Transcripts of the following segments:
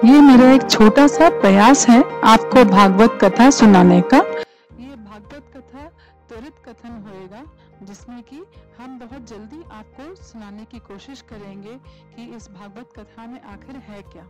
ये मेरा एक छोटा सा प्रयास है आपको भागवत कथा सुनाने का। ये भागवत कथा त्वरित कथन होएगा जिसमें कि हम बहुत जल्दी आपको सुनाने की कोशिश करेंगे कि इस भागवत कथा में आखिर है क्या।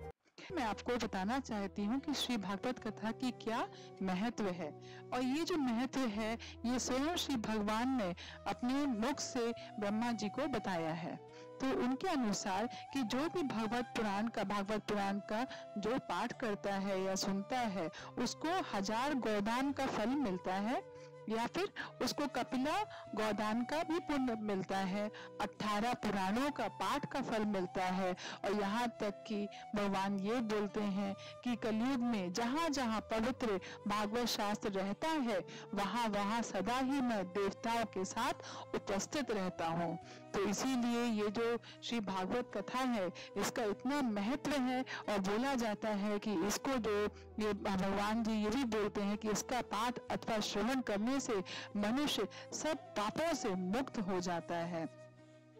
मैं आपको बताना चाहती हूँ कि श्री भागवत कथा की क्या महत्व है, और ये जो महत्व है ये स्वयं श्री भगवान ने अपने मुख से ब्रह्मा जी को बताया है। तो उनके अनुसार कि जो भी भागवत पुराण का जो पाठ करता है या सुनता है उसको 1000 गोदान का फल मिलता है, या फिर उसको कपिला गोदान का भी पुण्य मिलता है, 18 पुराणों का पाठ का फल मिलता है। और यहाँ तक कि भगवान ये बोलते हैं कि कलयुग में जहाँ जहाँ पवित्र भागवत शास्त्र रहता है वहाँ वहाँ सदा ही मैं देवताओं के साथ उपस्थित रहता हूँ। तो इसीलिए ये जो श्री भागवत कथा है इसका इतना महत्व है, और बोला जाता है कि इसको जो ये भगवान जी ये भी बोलते हैं कि इसका पाठ अथवा श्रवण करने से मनुष्य सब पापों से मुक्त हो जाता है।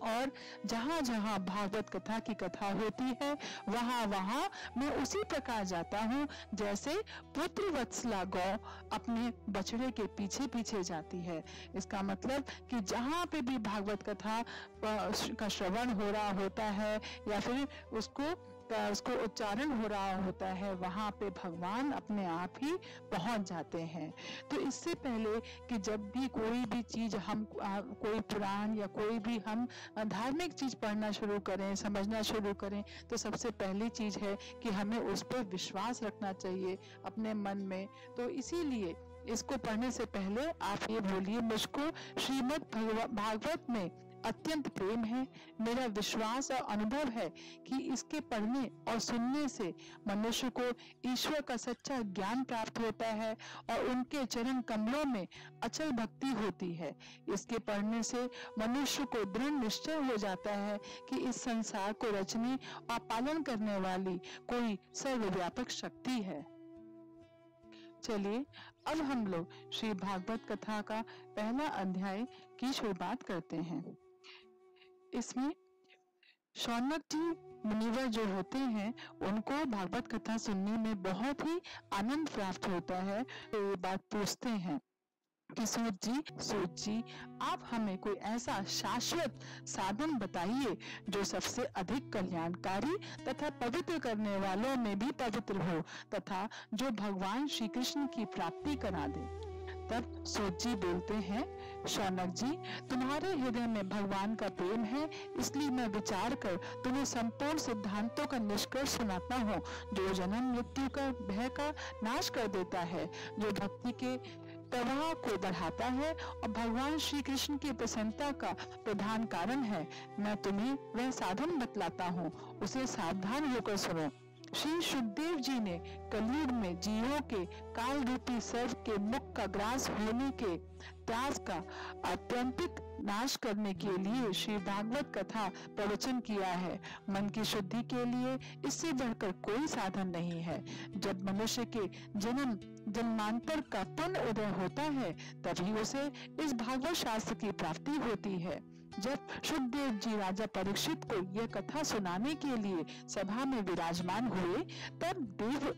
और जहाँ जहाँ भागवत कथा की कथा होती है वहाँ वहाँ मैं उसी प्रकार जाता हूँ जैसे पुत्र वत्सला गौ अपने बछड़े के पीछे पीछे जाती है। इसका मतलब कि जहाँ पे भी भागवत कथा का श्रवण हो रहा होता है या फिर उसको उच्चारण हो रहा होता है वहाँ पे भगवान अपने आप ही पहुँच जाते हैं। तो इससे पहले कि जब भी कोई भी चीज हम कोई पुराण या कोई भी हम धार्मिक चीज पढ़ना शुरू करें, समझना शुरू करें, तो सबसे पहली चीज है कि हमें उस पर विश्वास रखना चाहिए अपने मन में। तो इसीलिए इसको पढ़ने से पहले आप ये बोलिए, मुझको श्रीमद् भागवत में अत्यंत प्रेम है। मेरा विश्वास और अनुभव है कि इसके पढ़ने और सुनने से मनुष्य को ईश्वर का सच्चा ज्ञान प्राप्त होता है और उनके चरण कमलों में अचल भक्ति होती है। इसके पढ़ने से मनुष्य को दृढ़ निश्चय हो जाता है कि इस संसार को रचने और पालन करने वाली कोई सर्वव्यापक शक्ति है। चलिए अब हम लोग श्री भागवत कथा का पहला अध्याय की शुरुआत करते हैं। इसमें शौनक जी मुनिवर जो होते हैं उनको भागवत कथा सुनने में बहुत ही आनंद प्राप्त होता है। तो ये बात पूछते हैं कि सूत जी आप हमें कोई ऐसा शाश्वत साधन बताइए जो सबसे अधिक कल्याणकारी तथा पवित्र करने वालों में भी पवित्र हो तथा जो भगवान श्री कृष्ण की प्राप्ति करा दे। तब सूत जी बोलते हैं, शौनक जी तुम्हारे हृदय में भगवान का प्रेम है, इसलिए मैं विचार कर तुम्हें संपूर्ण सिद्धांतों का निष्कर्ष सुनाता हूँ जो जन्म मृत्यु का भय का नाश कर देता है, जो भक्ति के प्रवाह को बढ़ाता है और भगवान श्री कृष्ण की प्रसन्नता का प्रधान कारण है। मैं तुम्हें वह साधन बतलाता हूँ, उसे सावधान होकर सुनो। श्री सुखदेव जी ने कलयुग में जीवों के काल रूपी सर्व के मुख का ग्रास होने के त्याग का आत्यंतिक नाश करने के लिए श्री भागवत कथा प्रवचन किया है। मन की शुद्धि के लिए इससे बढ़कर कोई साधन नहीं है। जब मनुष्य के जन्मांतर का पुण्य उदय होता है तभी उसे इस भागवत शास्त्र की प्राप्ति होती है। जब सुखदेव जी राजा परीक्षित को यह कथा सुनाने के लिए सभा में विराजमान हुए तब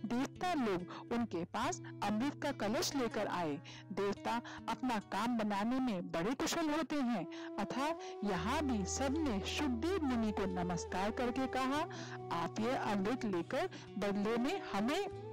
देवता लोग उनके पास अमृत का कलश लेकर आए। देवता अपना काम बनाने में बड़े कुशल होते हैं, अतः यहाँ भी सबने सुखदेव मुनि को नमस्कार करके कहा, आप यह अमृत लेकर बदले में हमें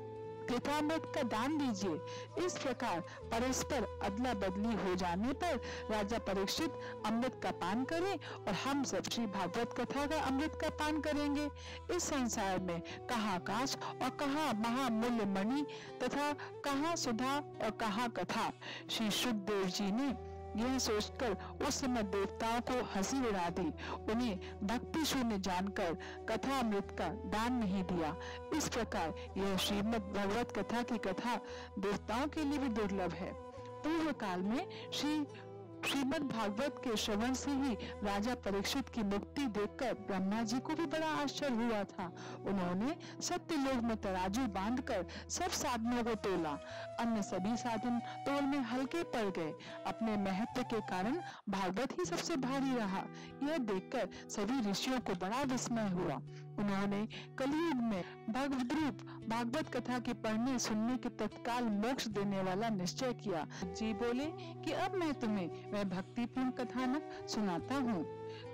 कृतामृत का दान दीजिए। इस प्रकार परस्पर अदला बदली हो जाने पर राजा परीक्षित अमृत का पान करें और हम सब श्री भागवत कथा का अमृत का पान करेंगे। इस संसार में कहाँ काश और कहाँ महामूल्य मणि तथा कहाँ सुधा और कहाँ कथा। श्री सुखदेव जी ने यह सोचकर उस समय देवताओं को हंसी उड़ा दी। उन्हें भक्ति शून्य जानकर कथा अमृत का दान नहीं दिया। इस प्रकार यह श्रीमद् भगवत कथा की कथा देवताओं के लिए भी दुर्लभ है। पूर्व काल में श्रीमद् भागवत के श्रवण से ही राजा परीक्षित की मुक्ति देखकर ब्रह्मा जी को भी बड़ा आश्चर्य हुआ था। उन्होंने सत्य लोक में तराजू बांधकर सब साधनों को तोला, अन्य सभी साधन तोल में हल्के पड़ गए। अपने महत्व के कारण भागवत ही सबसे भारी रहा। यह देखकर सभी ऋषियों को बड़ा विस्मय हुआ। उन्होंने कलयुग में भगवद रूप भागवत कथा के पढ़ने सुनने के तत्काल मोक्ष देने वाला निश्चय किया। जी बोले कि अब मैं तुम्हें वह भक्तिपूर्ण कथानक सुनाता हूँ।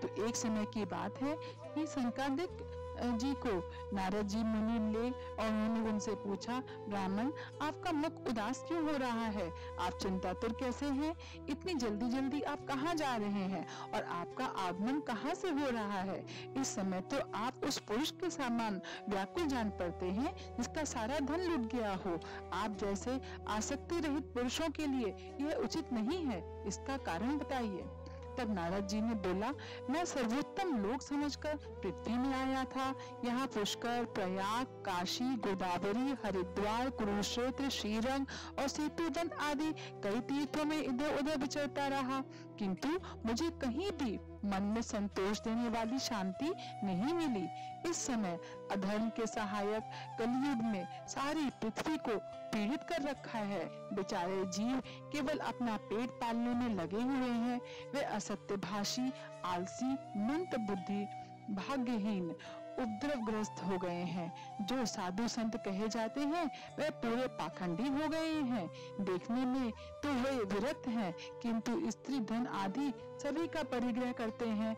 तो एक समय की बात है कि संकादिक जी को नारद जी मुनि मिले और उन्होंने उनसे पूछा, ब्राह्मण, आपका मुख उदास क्यों हो रहा है? आप चिंतातुर कैसे हैं? इतनी जल्दी जल्दी आप कहाँ जा रहे हैं और आपका आगमन कहाँ से हो रहा है? इस समय तो आप उस पुरुष के समान व्याकुल जान पड़ते हैं जिसका सारा धन लुट गया हो। आप जैसे आसक्ति रहित पुरुषों के लिए यह उचित नहीं है, इसका कारण बताइए। तब नारद जी ने बोला, मैं सर्वोत्तम लोक समझकर पृथ्वी में आया था। यहाँ पुष्कर, प्रयाग, काशी, गोदावरी, हरिद्वार, कुरुक्षेत्र, श्रीरंग और सेतुवन आदि कई तीर्थों में इधर उधर विचरता रहा, किंतु मुझे कहीं भी मन में संतोष देने वाली शांति नहीं मिली। इस समय अधर्म के सहायक कलयुग में सारी पृथ्वी को पीड़ित कर रखा है। बेचारे जीव केवल अपना पेट पालने में लगे हुए हैं। वे असत्यभाषी, आलसी, मंद बुद्धि, भाग्यहीन, उपद्रवग्रस्त हो गए हैं। जो साधु संत कहे जाते हैं वे पूरे पाखंडी हो गए हैं। देखने में तो वे विरक्त हैं, किंतु स्त्री धन आदि सभी का परिग्रह करते हैं।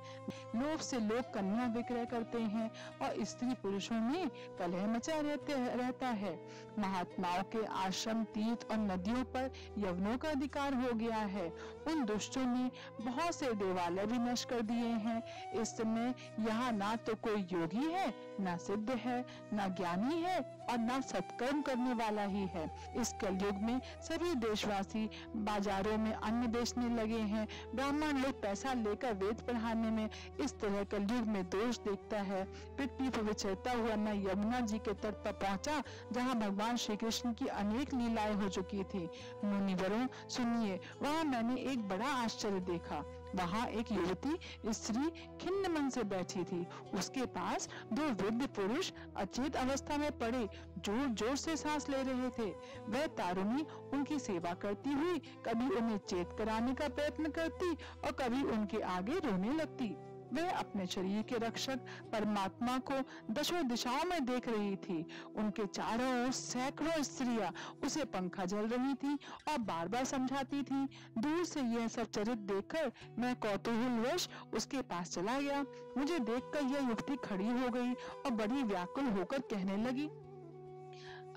लोभ से लोग कन्या विक्रय करते हैं और स्त्री पुरुषों में कलह मचा रहता है। महात्माओं के आश्रम, तीर्थ और नदियों पर यवनों का अधिकार हो गया है। उन दुष्टों ने बहुत से देवालय भी नष्ट कर दिए हैं। इस समय यहाँ ना तो कोई योगी है, ना सिद्ध है, ना ज्ञानी है और ना सत्कर्म करने वाला ही है। इस कलयुग में सभी देशवासी बाजारों में अन्न बेचने लगे हैं। ब्राह्मण लोग पैसा लेकर वेद पढ़ाने में इस तरह कलयुग में दोष देखता है। पृथ्वी पर विचरता हुआ मैं यमुना जी के तट पर पहुंचा, जहां भगवान श्री कृष्ण की अनेक लीलाएं हो चुकी थी। मुनिवरों, सुनिए, वहां मैंने एक बड़ा आश्चर्य देखा। वहां एक युवती स्त्री खिन्न मन से बैठी थी। उसके पास दो वृद्ध पुरुष अचेत अवस्था में पड़े जोर जोर से सांस ले रहे थे। वह तारुणी उनकी सेवा करती हुई कभी उन्हें चेत कराने का प्रयत्न करती और कभी उनके आगे रोने लगती। वह अपने शरीर के रक्षक परमात्मा को दशों दिशाओं में देख रही थी। उनके चारों ओर सैकड़ों स्त्रियां उसे पंखा जल रही थी और बार बार समझाती थी। दूर से यह सब चरित्र देखकर मैं कौतूहलवश उसके पास चला गया। मुझे देखकर यह युवती खड़ी हो गई और बड़ी व्याकुल होकर कहने लगी,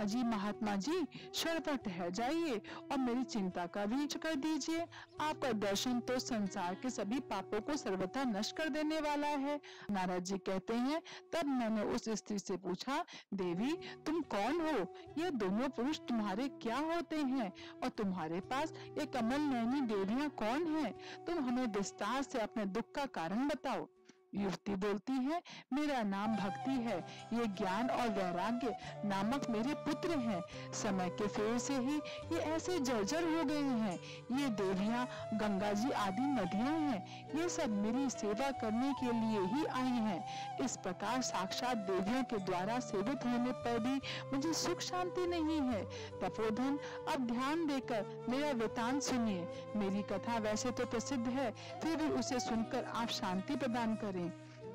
अजी महात्मा जी, क्षण पर ठहर जाइए और मेरी चिंता का भी कर दीजिए। आपका दर्शन तो संसार के सभी पापों को सर्वथा नष्ट कर देने वाला है। नारद जी कहते हैं, तब मैंने उस स्त्री से पूछा, देवी तुम कौन हो? ये दोनों पुरुष तुम्हारे क्या होते हैं और तुम्हारे पास ये कमल नयनी देवियां कौन हैं? तुम हमें विस्तार से अपने दुख का कारण बताओ। युवती बोलती है, मेरा नाम भक्ति है। ये ज्ञान और वैराग्य नामक मेरे पुत्र हैं। समय के फेर से ही ये ऐसे जर्जर हो गए हैं। ये देवियां गंगा जी आदि नदियां हैं। ये सब मेरी सेवा करने के लिए ही आई हैं। इस प्रकार साक्षात देवियों के द्वारा सेवित होने पर भी मुझे सुख शांति नहीं है। तपोधन, अब ध्यान देकर मेरा वृतांत सुनिए। मेरी कथा वैसे तो प्रसिद्ध है, फिर भी उसे सुनकर आप शांति प्रदान करें।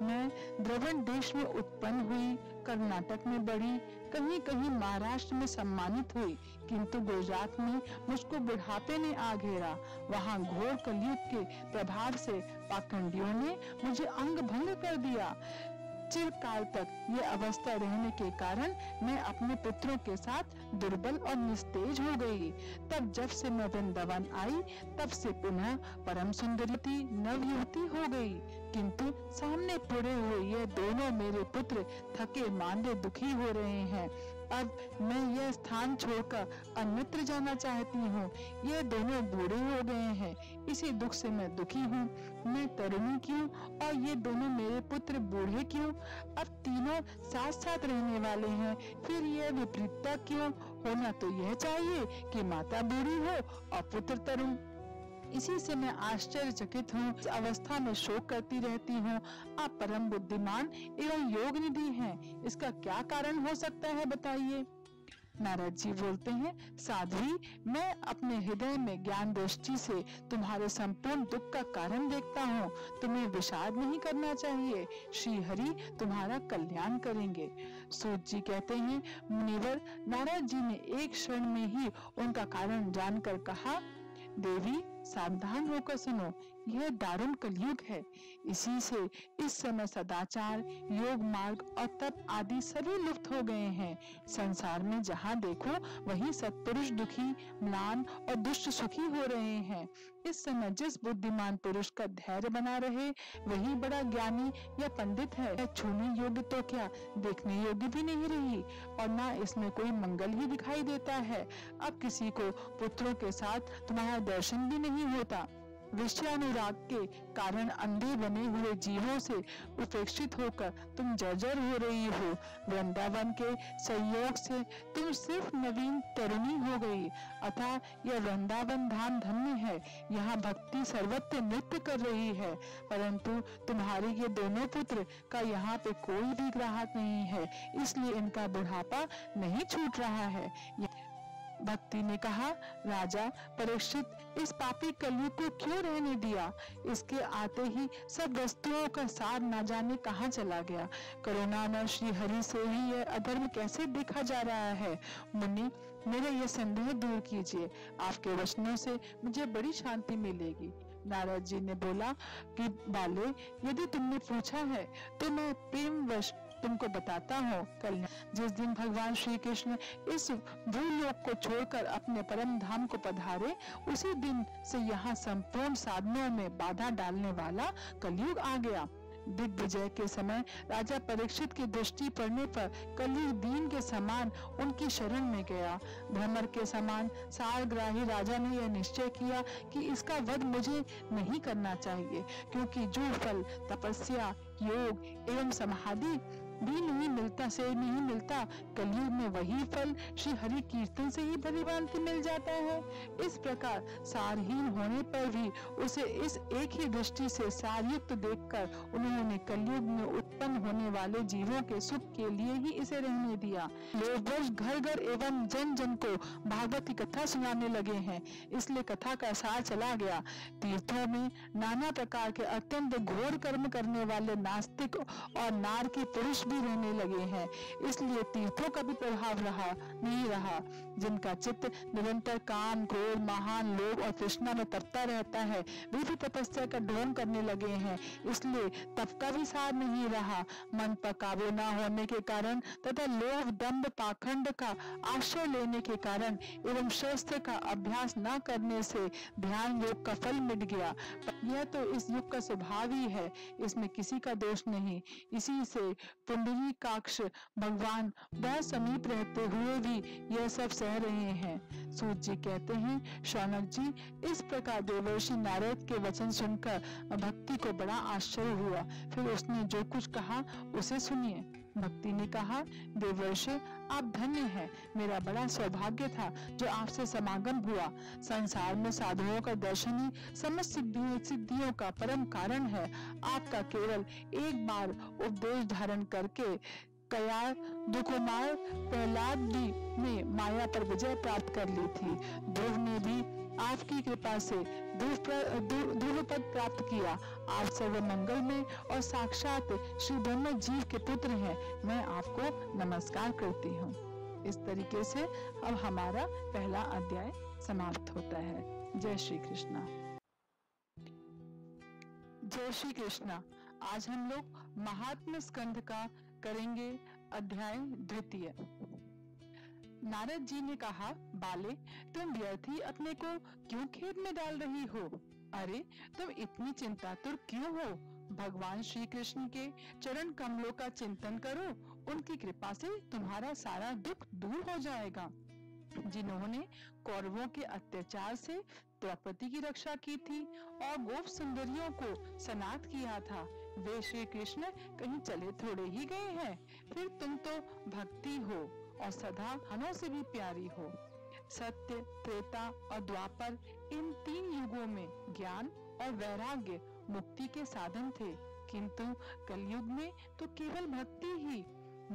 मैं द्रविड़ देश में उत्पन्न हुई, कर्नाटक में बढ़ी, कहीं कहीं महाराष्ट्र में सम्मानित हुई, किंतु गुजरात में मुझको बुढ़ापे ने आ घेरा। वहां घोर कलयुग के प्रभाव से पाखंडियों ने मुझे अंग भंग कर दिया। चिरकाल तक ये अवस्था रहने के कारण मैं अपने पुत्रों के साथ दुर्बल और निस्तेज हो गई। तब जब से मैं वृंदावन आई, तब से पुनः परम सुंदरी नवयुवती हो गई। किंतु सामने पड़े हुए ये दोनों मेरे पुत्र थके मांदे दुखी हो रहे हैं। अब मैं यह स्थान छोड़कर अन्यत्र जाना चाहती हूँ। ये दोनों बूढ़े हो गए हैं, इसी दुख से मैं दुखी हूँ। मैं तरुणी क्यों और ये दोनों मेरे पुत्र बूढ़े क्यों? अब तीनों साथ साथ रहने वाले हैं, फिर यह विपरीतता क्यों? होना तो यह चाहिए कि माता बूढ़ी हो और पुत्र तरुण। इसी से मैं आश्चर्यचकित हूँ। इस अवस्था में शोक करती रहती हूँ। आप परम बुद्धिमान एवं योग निधि हैं, इसका क्या कारण हो सकता है, बताइए। नारद जी बोलते हैं, साध्वी, मैं अपने हृदय में ज्ञान दृष्टि से तुम्हारे संपूर्ण दुख का कारण देखता हूँ। तुम्हें विषाद नहीं करना चाहिए। श्री हरि तुम्हारा कल्याण करेंगे। सूत जी कहते हैं, मुनिवर, नारद जी ने एक क्षण में ही उनका कारण जानकर कहा, देवी सावधान होकर सुनो, यह दारुण कलयुग है। इसी से इस समय सदाचार, योग मार्ग और तप आदि सभी लुप्त हो गए हैं। संसार में जहाँ देखो वहीं सत्पुरुष दुखी, म्लान और दुष्ट सुखी हो रहे हैं। इस समय जिस बुद्धिमान पुरुष का धैर्य बना रहे वही बड़ा ज्ञानी या पंडित है। छूने योग्य तो क्या, देखने योग्य भी नहीं रही, और ना इसमें कोई मंगल ही दिखाई देता है। अब किसी को पुत्रों के साथ तुम्हारा दर्शन भी नहीं होता। विषयानुराग के कारण अंधे बने हुए जीवों से उपेक्षित होकर तुम जर्जर हो रही हो। वृंदावन के संयोग से तुम सिर्फ नवीन तरुणी हो गई। अतः यह वृंदावन धाम धन्य है। यहाँ भक्ति सर्वत्र नृत्य कर रही है, परंतु तुम्हारे ये दोनों पुत्र का यहाँ पे कोई भी ग्राहक नहीं है, इसलिए इनका बुढ़ापा नहीं छूट रहा है। भक्ति ने कहा, राजा परीक्षित, इस पापी कलयुग को क्यों रहने दिया? इसके आते ही सब वस्तुओं का सार न जाने कहाँ चला गया। करुणामय श्री हरि से ही यह अधर्म कैसे देखा जा रहा है? मुनि, मेरा यह संदेह दूर कीजिए। आपके वचनों से मुझे बड़ी शांति मिलेगी। नारद जी ने बोला कि बाले, यदि तुमने पूछा है तो मैं प्रेमवश तुमको बताता हूँ। कल जिस दिन भगवान श्री कृष्ण इस भूलोक को छोड़कर अपने परम धाम को पधारे, उसी दिन से यहाँ संपूर्ण साधनों में बाधा डालने वाला कलयुग आ गया। दिग्विजय के समय राजा परीक्षित की दृष्टि पड़ने पर कलयुग दीन के समान उनकी शरण में गया। भ्रमर के समान सारग्राही राजा ने यह निश्चय किया कि इसका वध मुझे नहीं करना चाहिए, क्योंकि जो फल तपस्या, योग एवं समाधि भी नहीं मिलता, कलयुग में वही फल श्री हरि कीर्तन से ही भली भांति मिल जाता है। इस प्रकार सारहीन होने पर भी उसे इस एक ही दृष्टि से सारयुक्त देखकर उन्होंने कलयुग में उत्पन्न होने वाले जीवों के सुख के लिए ही इसे रहने दिया। लोग घर घर एवं जन जन को भागवत की कथा सुनाने लगे हैं, इसलिए कथा का सार चला गया। तीर्थों में नाना प्रकार के अत्यंत घोर कर्म करने वाले नास्तिक और नारकी पुरुष भी रहने लगे हैं, इसलिए तीर्थों का भी प्रभाव नहीं रहा। जिनका चित्त निरंतर काम, क्रोध, महान लोभ और तृष्णा में तपता रहता है, वे भी तपस्या का ढोंग करने लगे हैं, इसलिए तप का भी सार नहीं रहा। मन पर काबू न होने के कारण तथा लोभ, दंभ, पाखंड का आश्रय लेने के कारण एवं शस्त्र का अभ्यास न करने से ध्यान योग का फल मिट गया। यह तो इस युग का स्वभाव ही है, इसमें किसी का दोष नहीं। इसी से पुंडरीकाक्ष भगवान बहुत समीप रहते हुए भी यह सब सह रहे हैं। सूत जी कहते हैं, शौनक जी, इस प्रकार देवर्षि नारद के वचन सुनकर भक्ति को बड़ा आश्चर्य हुआ। फिर उसने जो कुछ कहा उसे सुनिए। भक्ति ने कहा, देवर्षि, आप धन्य हैं। मेरा बड़ा सौभाग्य था जो आपसे समागम हुआ। संसार में साधुओं का दर्शन ही समस्त सिद्धियों का परम कारण है। आपका केवल एक बार उपदेश धारण करके कयार दुकुमार प्रहलाद ने माया पर विजय प्राप्त कर ली थी। ध्रुव ने भी आपकी कृपा से ध्रुव पद प्राप्त किया। आप सर्व मंगल में और साक्षात श्री ब्रह्म जीव के पुत्र हैं। मैं आपको नमस्कार करती हूँ। इस तरीके से अब हमारा पहला अध्याय समाप्त होता है। जय श्री कृष्णा। जय श्री कृष्णा। आज हम लोग महात्म्य स्कंध का करेंगे अध्याय द्वितीय। नारद जी ने कहा, बाले, तुम व्यर्थ ही अपने को क्यों खेद में डाल रही हो? अरे, तुम इतनी चिंतातुर क्यों हो? भगवान श्री कृष्ण के चरण कमलों का चिंतन करो, उनकी कृपा से तुम्हारा सारा दुख दूर हो जाएगा। जिन्होंने कौरवों के अत्याचार से द्रौपदी की रक्षा की थी और गोप सुंदरियों को सनाथ किया था, वे श्री कृष्ण कहीं चले थोड़े ही गए हैं। फिर तुम तो भक्ति हो और सदा हनों से भी प्यारी हो। सत्य, त्रेता और द्वापर, इन 3 युगों में ज्ञान और वैराग्य मुक्ति के साधन थे, किंतु कलयुग में तो केवल भक्ति ही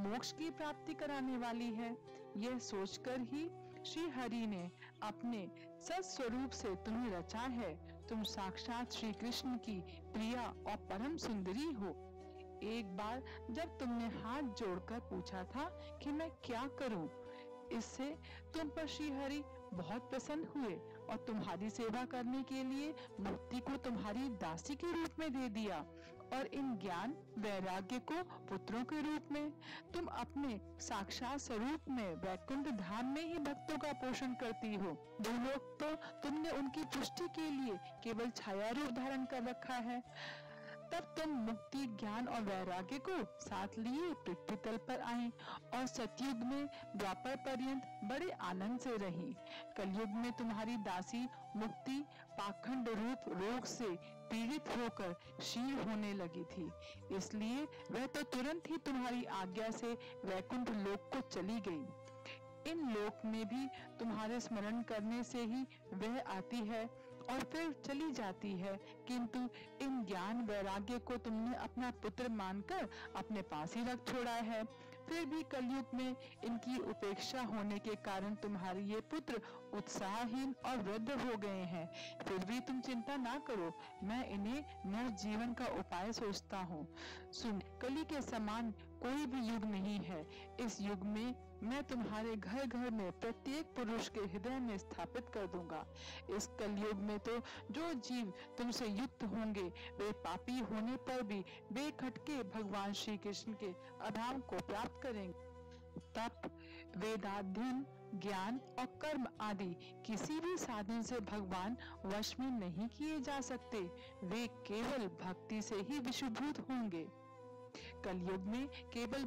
मोक्ष की प्राप्ति कराने वाली है। यह सोचकर ही श्री हरि ने अपने सत्स्वरूप से तुम्हें रचा है। तुम साक्षात श्री कृष्ण की प्रिया और परम सुंदरी हो। एक बार जब तुमने हाथ जोड़कर पूछा था कि मैं क्या करूं, इससे तुम पर श्री हरि बहुत प्रसन्न हुए और तुम्हारी सेवा करने के लिए मुक्ति को तुम्हारी दासी के रूप में दे दिया और इन ज्ञान वैराग्य को पुत्रों के रूप में। तुम अपने साक्षात स्वरूप में वैकुंठ धाम में ही भक्तों का पोषण करती हो। वो लोग तो तुमने उनकी पुष्टि के लिए केवल छाया रूप धारण कर रखा है। तब तुम मुक्ति, ज्ञान और वैराग्य को साथ लिए पृथ्वी तल पर आई और सतयुग में द्वापर पर्यंत बड़े आनंद से रही। कलयुग में तुम्हारी दासी मुक्ति पाखंड रूप रोग से पीड़ित होकर क्षीण होने लगी थी, इसलिए वह तो तुरंत ही तुम्हारी आज्ञा से वैकुंठ लोक को चली गई। इन लोक में भी तुम्हारे स्मरण करने से ही वह आती है और फिर चली जाती है, किंतु इन ज्ञान वैराग्य को तुमने अपना पुत्र मानकर अपने पास ही रख छोड़ा है। फिर भी कलयुग में इनकी उपेक्षा होने के कारण तुम्हारे ये पुत्र उत्साहहीन और वृद्ध हो गए हैं। फिर भी तुम चिंता ना करो, मैं इन्हें नवजीवन का उपाय सोचता हूँ। सुन, कली के समान कोई भी युग नहीं है। इस युग में मैं तुम्हारे घर घर में प्रत्येक पुरुष के हृदय में स्थापित कर दूंगा। इस कलयुग में तो जो जीव तुमसे युक्त होंगे वे पापी होने पर भी बेखटके भगवान श्री कृष्ण के अधाम को प्राप्त करेंगे। तप, वेदाध्ययन, ज्ञान और कर्म आदि किसी भी साधन से भगवान वश में नहीं किए जा सकते। वे केवल भक्ति से ही विशुभूत होंगे। कलयुग में केवल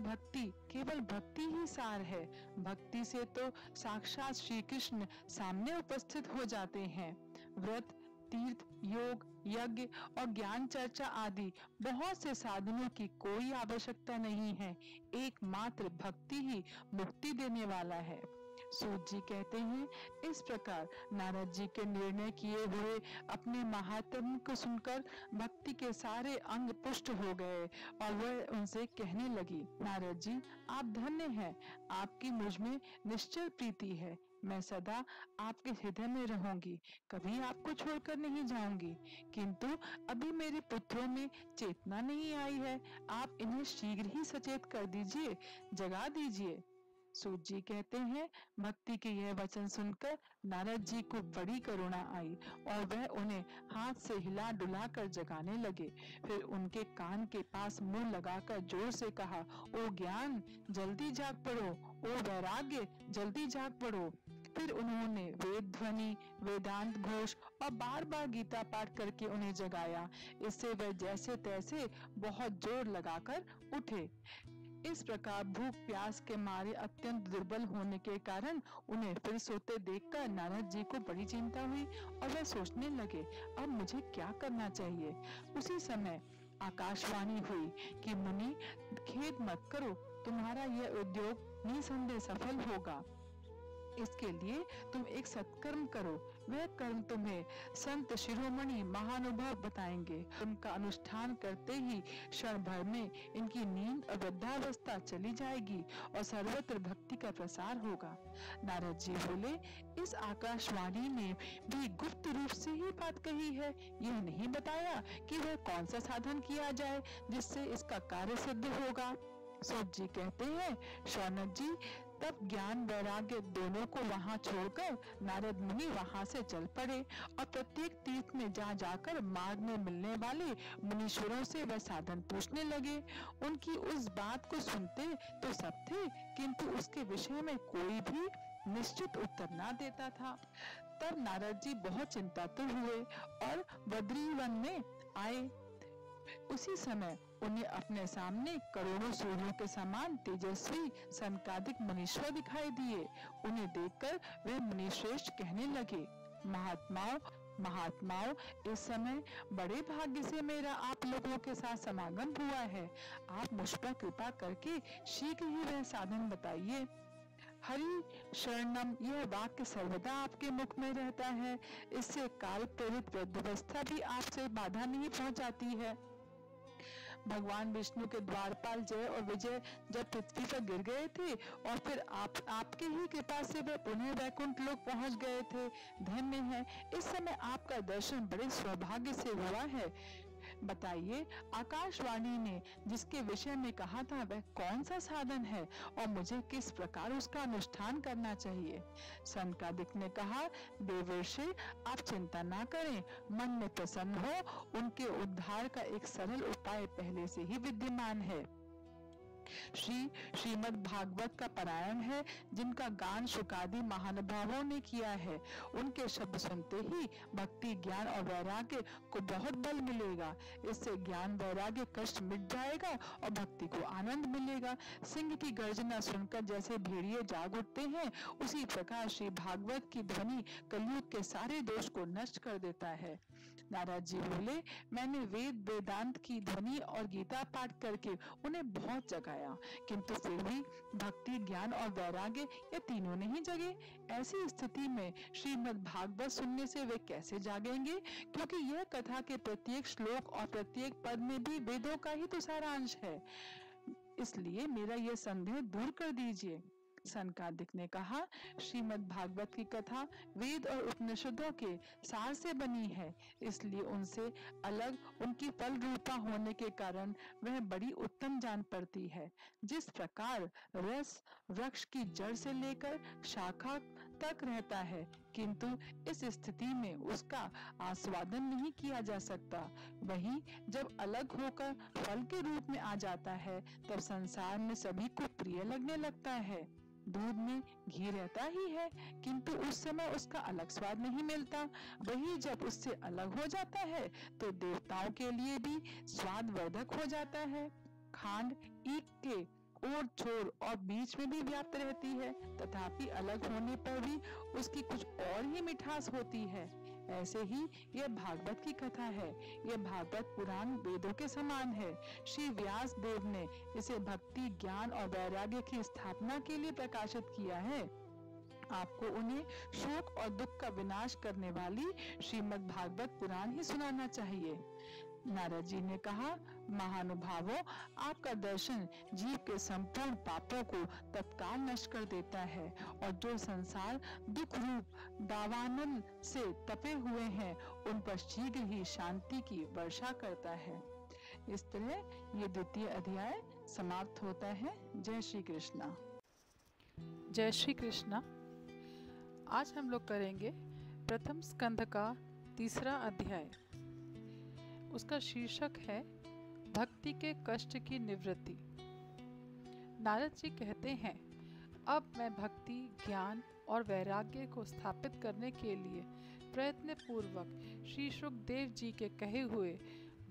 भक्ति ही सार है। भक्ति से तो साक्षात श्री कृष्ण सामने उपस्थित हो जाते हैं। व्रत, तीर्थ, योग, यज्ञ और ज्ञान चर्चा आदि बहुत से साधनों की कोई आवश्यकता नहीं है। एकमात्र भक्ति ही मुक्ति देने वाला है। सूत जी कहते हैं, इस प्रकार नारद जी के निर्णय किए हुए अपने महात्म्य को सुनकर भक्ति के सारे अंग पुष्ट हो गए और वह उनसे कहने लगी, नारद जी आप धन्य हैं, आपकी मुझ में निश्चल प्रीति है। मैं सदा आपके हृदय में रहूंगी, कभी आपको छोड़कर नहीं जाऊंगी। किंतु अभी मेरे पुत्रों में चेतना नहीं आई है, आप इन्हें शीघ्र ही सचेत कर दीजिए, जगा दीजिए। सूत जी कहते हैं, भक्ति के यह वचन सुनकर नारद जी को बड़ी करुणा आई और वह उन्हें हाथ से हिला डुला कर जगाने लगे। फिर उनके कान के पास मुंह लगाकर जोर से कहा, ओ ज्ञान जल्दी जाग पड़ो, ओ वैराग्य जल्दी जाग पड़ो। फिर उन्होंने वेद ध्वनि, वेदांत घोष और बार बार गीता पाठ करके उन्हें जगाया। इससे वह जैसे तैसे बहुत जोर लगाकर उठे। इस प्रकार भूख प्यास के मारे अत्यंत दुर्बल होने के कारण उन्हें फिर सोते देखकर नारद जी को बड़ी चिंता हुई और वह सोचने लगे, अब मुझे क्या करना चाहिए। उसी समय आकाशवाणी हुई कि मुनि खेद मत करो, तुम्हारा यह उद्योग निसंदेह सफल होगा। इसके लिए तुम एक सत्कर्म करो, वह कर्म तुम्हें संत शिरोमणि महानुभव बताएंगे। उनका अनुष्ठान करते ही क्षण भर में इनकी नींद और वृद्धावस्था चली जाएगी और सर्वत्र भक्ति का प्रसार होगा। नारद जी बोले, इस आकाशवाणी ने भी गुप्त रूप से ही बात कही है, यह नहीं बताया कि वह कौन सा साधन किया जाए जिससे इसका कार्य सिद्ध होगा। सूत जी कहते हैं, शौनक जी तब ज्ञान वैराग्य दोनों को वहां छोड़कर नारद मुनि वहां से चल पड़े और प्रत्येक तीर्थ में जा जाकर मार्ग में मिलने वाले मुनीश्वरों से वह साधन पूछने लगे। उनकी उस बात को सुनते तो सब थे, किंतु उसके विषय में कोई भी निश्चित उत्तर ना देता था। तब नारद जी बहुत चिंतातुर हुए और बद्रीवन में आए। उसी समय उन्हें अपने सामने करोड़ों सूर्यों के समान तेजस्वी सनकादिक मुनीश्वर दिखाई दिए। उन्हें देखकर वे मुनिश्रेष्ठ कहने लगे, महात्माओं इस समय बड़े भाग्य से मेरा आप लोगों के साथ समागम हुआ है। आप मुझ पर कृपा करके शीघ्र ही वह साधन बताइए। हरि शरणम यह वाक्य सर्वदा आपके मुख में रहता है, इससे काल प्रेरित वृद्धावस्था भी आपसे बाधा नहीं पहुंचाती है। भगवान विष्णु के द्वारपाल जय और विजय जब पृथ्वी पर गिर गए थे और फिर आपके ही कृपा से वे पुनः वैकुंठ लोक पहुंच गए थे। धन्य है, इस समय आपका दर्शन बड़े सौभाग्य से हुआ है। बताइए, आकाशवाणी ने जिसके विषय में कहा था वह कौन सा साधन है और मुझे किस प्रकार उसका अनुष्ठान करना चाहिए? सनकादिक ने कहा, देवर्षि, आप चिंता ना करें, मन में प्रसन्न हो, उनके उद्धार का एक सरल उपाय पहले से ही विद्यमान है। श्रीमद् भागवत का पारायण है, जिनका गान शुकादि महानुभावों ने किया है। उनके शब्द सुनते ही भक्ति, ज्ञान और वैराग्य को बहुत बल मिलेगा। इससे ज्ञान, वैराग्य, कष्ट मिट जाएगा और भक्ति को आनंद मिलेगा। सिंह की गर्जना सुनकर जैसे भेड़िए जाग उठते हैं, उसी प्रकार श्री भागवत की ध्वनि कलयुग के सारे दोष को नष्ट कर देता है। नारद जी बोले, मैंने वेदांत की ध्वनि और गीता पाठ करके उन्हें बहुत जगाया, किंतु फिर भी भक्ति, ज्ञान और वैराग्य ये तीनों नहीं जगे। ऐसी स्थिति में श्रीमद् भागवत सुनने से वे कैसे जागेंगे? क्योंकि यह कथा के प्रत्येक श्लोक और प्रत्येक पद में भी वेदों का ही तो सारांश है। इसलिए मेरा यह संदेह दूर कर दीजिए। सनकादिक ने कहा, श्रीमद् भागवत की कथा वेद और उपनिषदों के सार से बनी है, इसलिए उनसे अलग उनकी फल रूपा होने के कारण वह बड़ी उत्तम जान पड़ती है। जिस प्रकार रस वृक्ष की जड़ से लेकर शाखा तक रहता है, किंतु इस स्थिति में उसका आस्वादन नहीं किया जा सकता, वहीं जब अलग होकर फल के रूप में आ जाता है, तब संसार में सभी को प्रिय लगने लगता है। दूध में घी रहता ही है, किंतु उस समय उसका अलग स्वाद नहीं मिलता। वही जब उससे अलग हो जाता है तो देवताओं के लिए भी स्वाद वर्धक हो जाता है। खांड ईख के ओर छोर और बीच में भी व्याप्त रहती है, तथापि अलग होने पर भी उसकी कुछ और ही मिठास होती है। ऐसे ही यह भागवत की कथा है। यह भागवत पुराण वेदों के समान है। श्री व्यास देव ने इसे भक्ति, ज्ञान और वैराग्य की स्थापना के लिए प्रकाशित किया है। आपको उन्हें शोक और दुख का विनाश करने वाली श्रीमद् भागवत पुराण ही सुनाना चाहिए। नारद जी ने कहा, महानुभावों, आपका दर्शन जीव के संपूर्ण पापों को तत्काल नष्ट कर देता है और जो संसार दुख रूप दावानल से तपे हुए हैं, उन पर शीघ्र ही शांति की वर्षा करता है। इस तरह ये द्वितीय अध्याय समाप्त होता है। जय श्री कृष्णा। जय श्री कृष्णा। आज हम लोग करेंगे प्रथम स्कंध का तीसरा अध्याय। उसका शीर्षक है भक्ति के कष्ट की निवृत्ति। नारद जी कहते हैं, अब मैं भक्ति, ज्ञान और वैराग्य को स्थापित करने के लिए प्रयत्न पूर्वक श्री सुखदेव जी के कहे हुए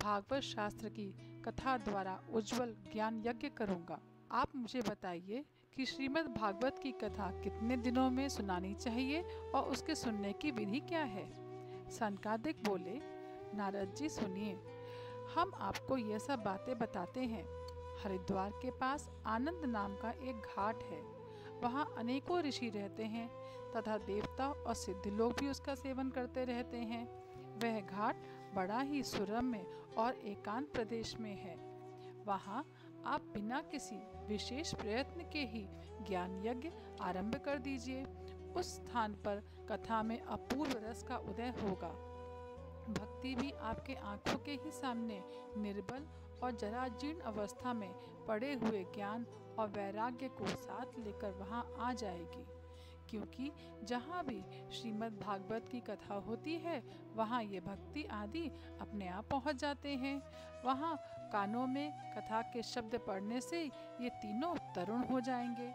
भागवत शास्त्र की कथा द्वारा उज्जवल ज्ञान यज्ञ करूंगा। आप मुझे बताइए कि श्रीमद् भागवत की कथा कितने दिनों में सुनानी चाहिए और उसके सुनने की विधि क्या है? सनकादिक बोले, नारद जी सुनिए, हम आपको ये सब बातें बताते हैं। हरिद्वार के पास आनंद नाम का एक घाट है। वहाँ अनेकों ऋषि रहते हैं तथा देवता और सिद्ध लोग भी उसका सेवन करते रहते हैं। वह घाट बड़ा ही सुरम्य और एकांत प्रदेश में है। वहाँ आप बिना किसी विशेष प्रयत्न के ही ज्ञान यज्ञ आरंभ कर दीजिए। उस स्थान पर कथा में अपूर्व रस का उदय होगा। भक्ति भी आपके आंखों के ही सामने निर्बल और जराजीर्ण अवस्था में पड़े हुए ज्ञान और वैराग्य को साथ लेकर वहां आ जाएगी। क्योंकि जहाँ भी श्रीमद् भागवत की कथा होती है, वहाँ ये भक्ति आदि अपने आप पहुँच जाते हैं। वहाँ कानों में कथा के शब्द पढ़ने से ये तीनों तरुण हो जाएंगे।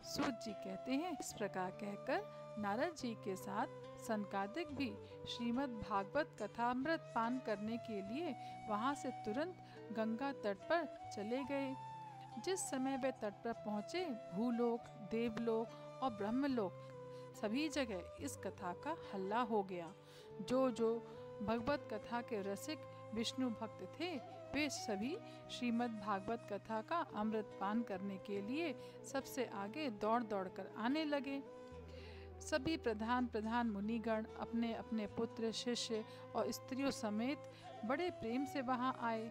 सूत जी कहते हैं, इस प्रकार कहकर नारद जी के साथ सनकादिक भी श्रीमद् भागवत कथामृत पान करने के लिए वहाँ से तुरंत गंगा तट पर चले गए। जिस समय वे तट पर पहुँचे, भूलोक, देवलोक और ब्रह्मलोक सभी जगह इस कथा का हल्ला हो गया। जो जो भगवत कथा के रसिक विष्णु भक्त थे, वे सभी श्रीमद् भागवत कथा का अमृत पान करने के लिए सबसे आगे दौड़ दौड़ कर आने लगे। सभी प्रधान प्रधान मुनिगण अपने अपने पुत्र, शिष्य और स्त्रियों समेत बड़े प्रेम से वहां आए।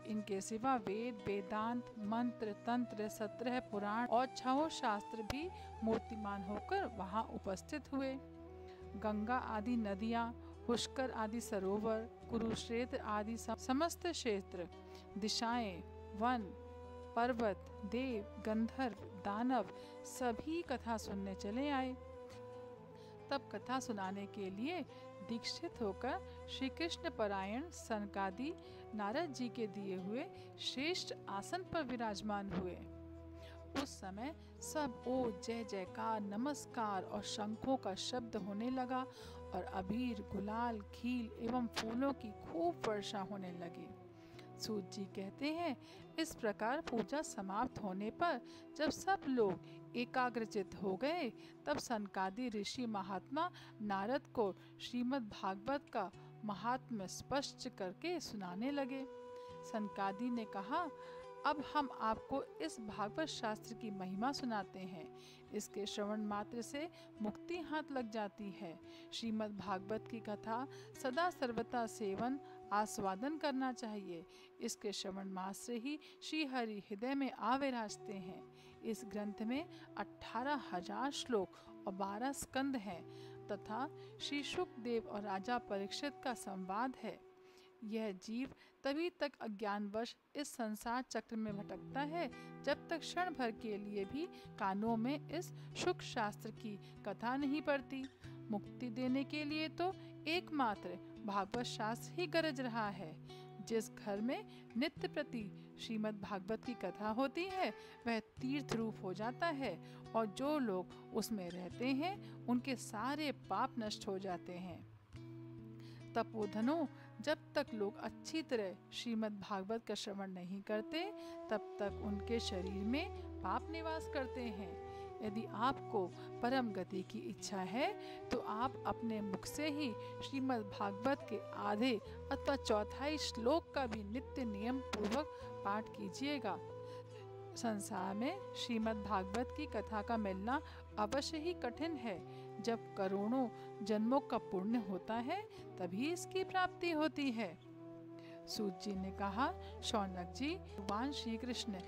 इनके सिवा वेद, वेदांत, मंत्र, तंत्र, 17 पुराण और 6 शास्त्र भी मूर्तिमान होकर वहां उपस्थित हुए। गंगा आदि नदियां, पुष्कर आदि सरोवर, कुरुक्षेत्र आदि समस्त क्षेत्र, दिशाएं, वन, पर्वत, देव, गंधर्व, दानव सभी कथा सुनने चले आए। तब कथा सुनाने के लिए दीक्षित होकर श्री कृष्ण परायण सनकादि नारद जी के दिए हुए श्रेष्ठ आसन पर विराजमान हुए। उस समय सब ओ जय जयकार, नमस्कार और शंखों का शब्द होने लगा और अबीर, गुलाल, खील एवं फूलों की खूब वर्षा होने लगी। सूत जी कहते हैं, इस प्रकार पूजा समाप्त होने पर जब सब लोग एकाग्रचित हो गए, तब सनकादि ऋषि महात्मा नारद को श्रीमद् भागवत का महात्म्य स्पष्ट करके सुनाने लगे। सनकादि ने कहा, अब हम आपको इस भागवत शास्त्र की महिमा सुनाते हैं। इसके श्रवण मात्र से मुक्ति हाथ लग जाती है। श्रीमद् भागवत की कथा सदा सर्वदा सेवन आस्वादन करना चाहिए। इसके श्रवण मात्र से ही श्री हरि हृदय में आ विराजते हैं। इस ग्रंथ में 18,000 श्लोक और 12 स्कंद हैं तथा श्री शुकदेव और राजा परीक्षित का संवाद है। यह जीव तभी तक अज्ञानवश इस संसार चक्र में भटकता है जब तक क्षण भर के लिए भी कानों में इस शुक शास्त्र की कथा नहीं पड़ती। मुक्ति देने के लिए तो एकमात्र भागवत शास्त्र ही गरज रहा है। जिस घर में नित्य प्रति श्रीमद् भागवत की कथा होती है वह तीर्थ रूप हो जाता है और जो लोग उसमें रहते हैं उनके सारे पाप नष्ट हो जाते हैं। तपोधनों, जब तक लोग अच्छी तरह श्रीमद् भागवत का श्रवण नहीं करते तब तक उनके शरीर में पाप निवास करते हैं। यदि आपको परम गति की इच्छा है तो आप अपने मुख से ही श्रीमद् भागवत के आधे अथवा चौथाई श्लोक का भी नित्य नियम पूर्वक पाठ कीजिएगा। संसार में श्रीमद् भागवत की कथा का मिलना अवश्य ही कठिन है। जब करोड़ों जन्मों का पुण्य होता है तभी इसकी प्राप्ति होती है। सूत जी ने कहा, शौनक जी, भगवान श्री कृष्ण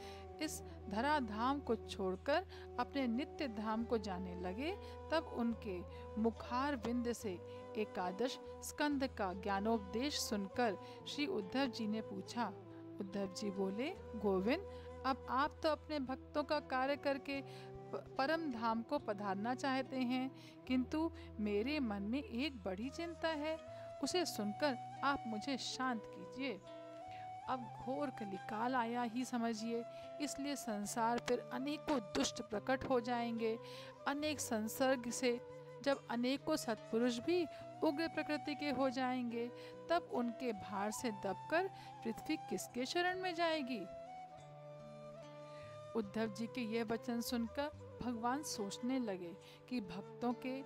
इस धराधाम को छोड़कर अपने नित्य धाम को जाने लगे, तब उनके मुखार विंद से एकादश स्कंद का ज्ञानोपदेश सुनकर श्री उद्धव जी ने पूछा। उद्धव जी बोले, गोविंद, अब आप तो अपने भक्तों का कार्य करके परम धाम को पधारना चाहते हैं, किंतु मेरे मन में एक बड़ी चिंता है, उसे सुनकर आप मुझे शांत कीजिए। अब घोर कलिकाल आया ही समझिए, इसलिए संसार पर अनेकों दुष्ट प्रकट हो जाएंगे। अनेक संसर्ग से जब अनेकों सत्पुरुष भी उग्र प्रकृति के हो जाएंगे, तब उनके भार से दबकर पृथ्वी किसके शरण में जाएगी। उद्धव जी के यह वचन सुनकर भगवान सोचने लगे कि भक्तों के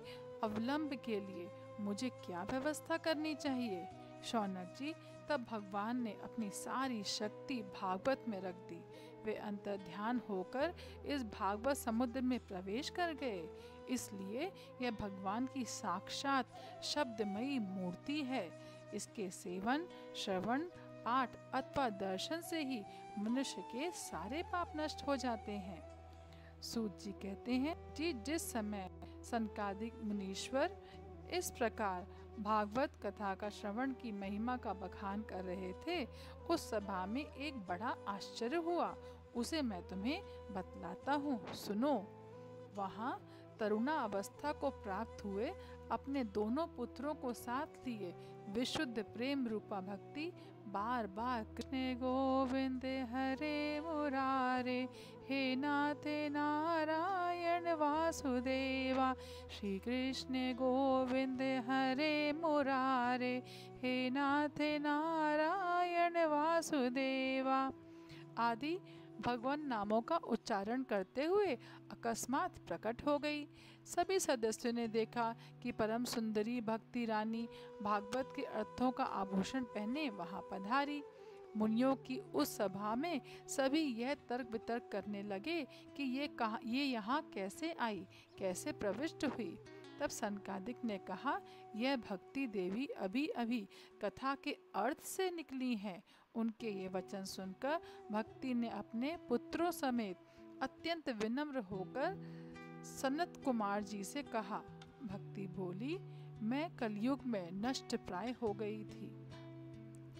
अवलंब के लिए मुझे क्या व्यवस्था करनी चाहिए। शौनक जी, तब भगवान ने अपनी सारी शक्ति भागवत में रख दी। वे अंतर ध्यान होकर इस भागवत समुद्र में प्रवेश कर गए। इसलिए यह भगवान की साक्षात शब्दमयी मूर्ति है। इसके सेवन, श्रवण, पाठ अथवा दर्शन से ही मनुष्य के सारे पाप नष्ट हो जाते हैं। सूत जी कहते हैं, जिस समय सनकादिक मुनीश्वर इस प्रकार भागवत कथा का श्रवण की महिमा का बखान कर रहे थे, उस सभा में एक बड़ा आश्चर्य हुआ। उसे मैं तुम्हें बतलाता हूँ, सुनो। वहाँ तरुणा अवस्था को प्राप्त हुए अपने दोनों पुत्रों को साथ लिए विशुद्ध प्रेम रूपा भक्ति बार बार कृष्ण गोविंद हरे मुरारे, हे नाथ नारायण वासुदेवा, श्री कृष्ण गोविंद हरे मुरारे, हे नाथ नारायण वासुदेवा आदि भगवान नामों का उच्चारण करते हुए अकस्मात प्रकट हो गई। सभी सदस्यों ने देखा कि परम सुंदरी भक्ति रानी भागवत के अर्थों का आभूषण पहने वहां पधारी। मुनियों की उस सभा में सभी यह तर्क वितर्क करने लगे कि ये यहाँ कैसे आई, कैसे प्रविष्ट हुई। तब सनकादिक ने कहा, यह भक्ति देवी अभी अभी कथा के अर्थ से निकली हैं। उनके ये वचन सुनकर भक्ति ने अपने पुत्रों समेत अत्यंत विनम्र होकर सनत कुमार जी से कहा। भक्ति बोली, मैं कलयुग में नष्ट प्राय हो गई थी।